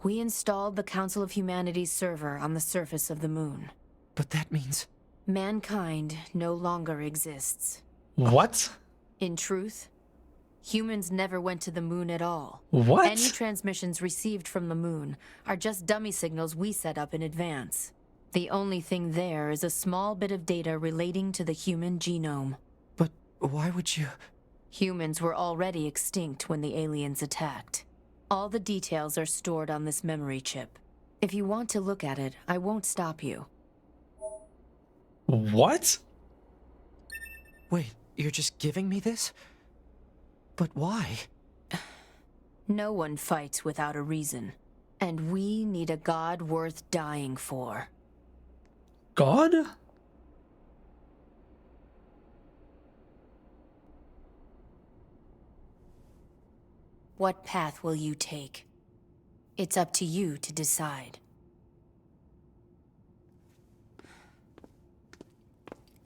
We installed the Council of Humanity's server on the surface of the moon. But that means... Mankind no longer exists. What? In truth, humans never went to the moon at all. What? Any transmissions received from the moon are just dummy signals we set up in advance. The only thing there is a small bit of data relating to the human genome. But why would you... Humans were already extinct when the aliens attacked. All the details are stored on this memory chip. If you want to look at it, I won't stop you. What? Wait, you're just giving me this? But why? No one fights without a reason. And we need a god worth dying for. God? What path will you take? It's up to you to decide.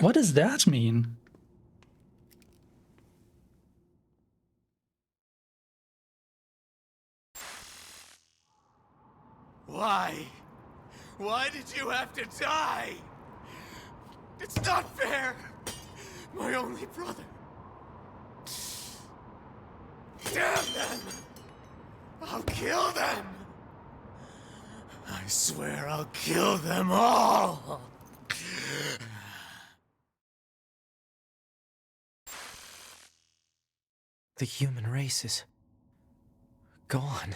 What does that mean? Why? Why did you have to die? It's not fair! My only brother. Damn them! I'll kill them! I swear I'll kill them all! The human race is... gone.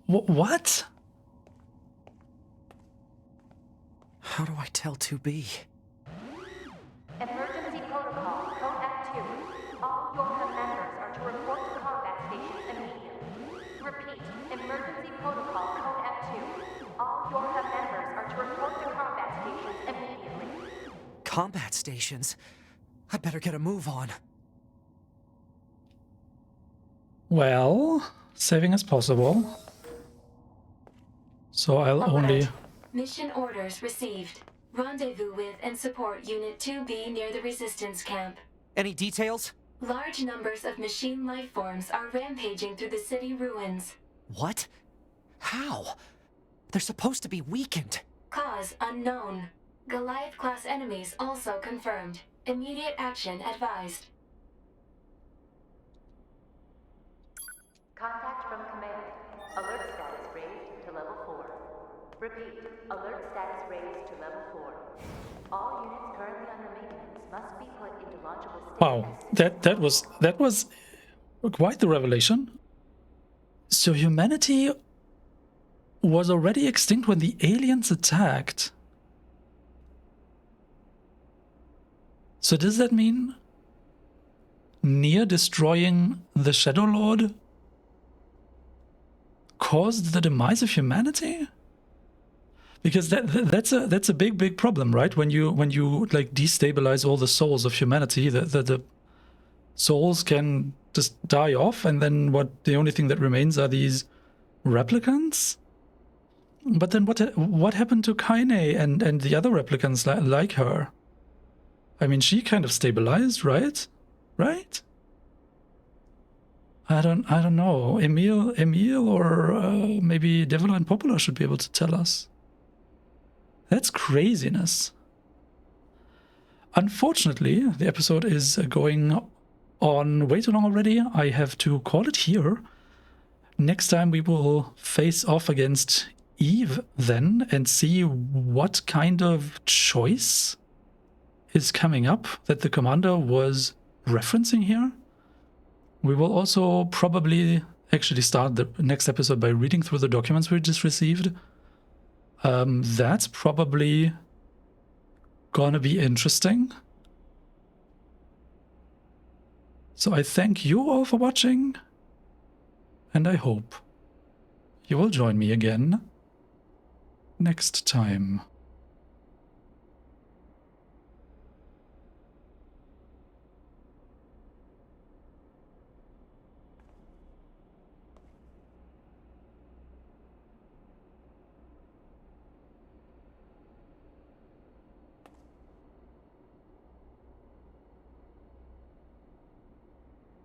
What? How do I tell 2B? Emergency protocol, code F2. All Yorha members are to report to combat stations immediately. Repeat, emergency protocol, code F2. All Yorha members are to report to combat stations immediately. Combat stations? I better get a move on. Well, saving as possible. So I'll only... Mission orders received. Rendezvous with and support Unit 2B near the resistance camp. Any details? Large numbers of machine life forms are rampaging through the city ruins. What? How? They're supposed to be weakened. Cause unknown. Goliath-class enemies also confirmed. Immediate action advised. Contact from command. Alert status raised to level 4. Repeat, alert status raised to level 4. All units currently under maintenance must be put into launchable state. Wow, that was quite the revelation. So humanity was already extinct when the aliens attacked. So does that mean NieR destroying the Shadow Lord caused the demise of humanity? Because that's a big problem, right? When you like destabilize all the souls of humanity, the souls can just die off, and then the only thing that remains are these replicants. But then what happened to Kaine and the other replicants like her? I mean, she kind of stabilized, right? Right? I don't know. Emil, or maybe Devil and Popular should be able to tell us. That's craziness. Unfortunately, the episode is going on way too long already. I have to call it here. next time we will face off against Eve then and see what kind of choice is coming up that the commander was referencing here. We will also probably actually start the next episode by reading through the documents we just received. That's probably gonna be interesting. So I thank you all for watching, and I hope you will join me again next time.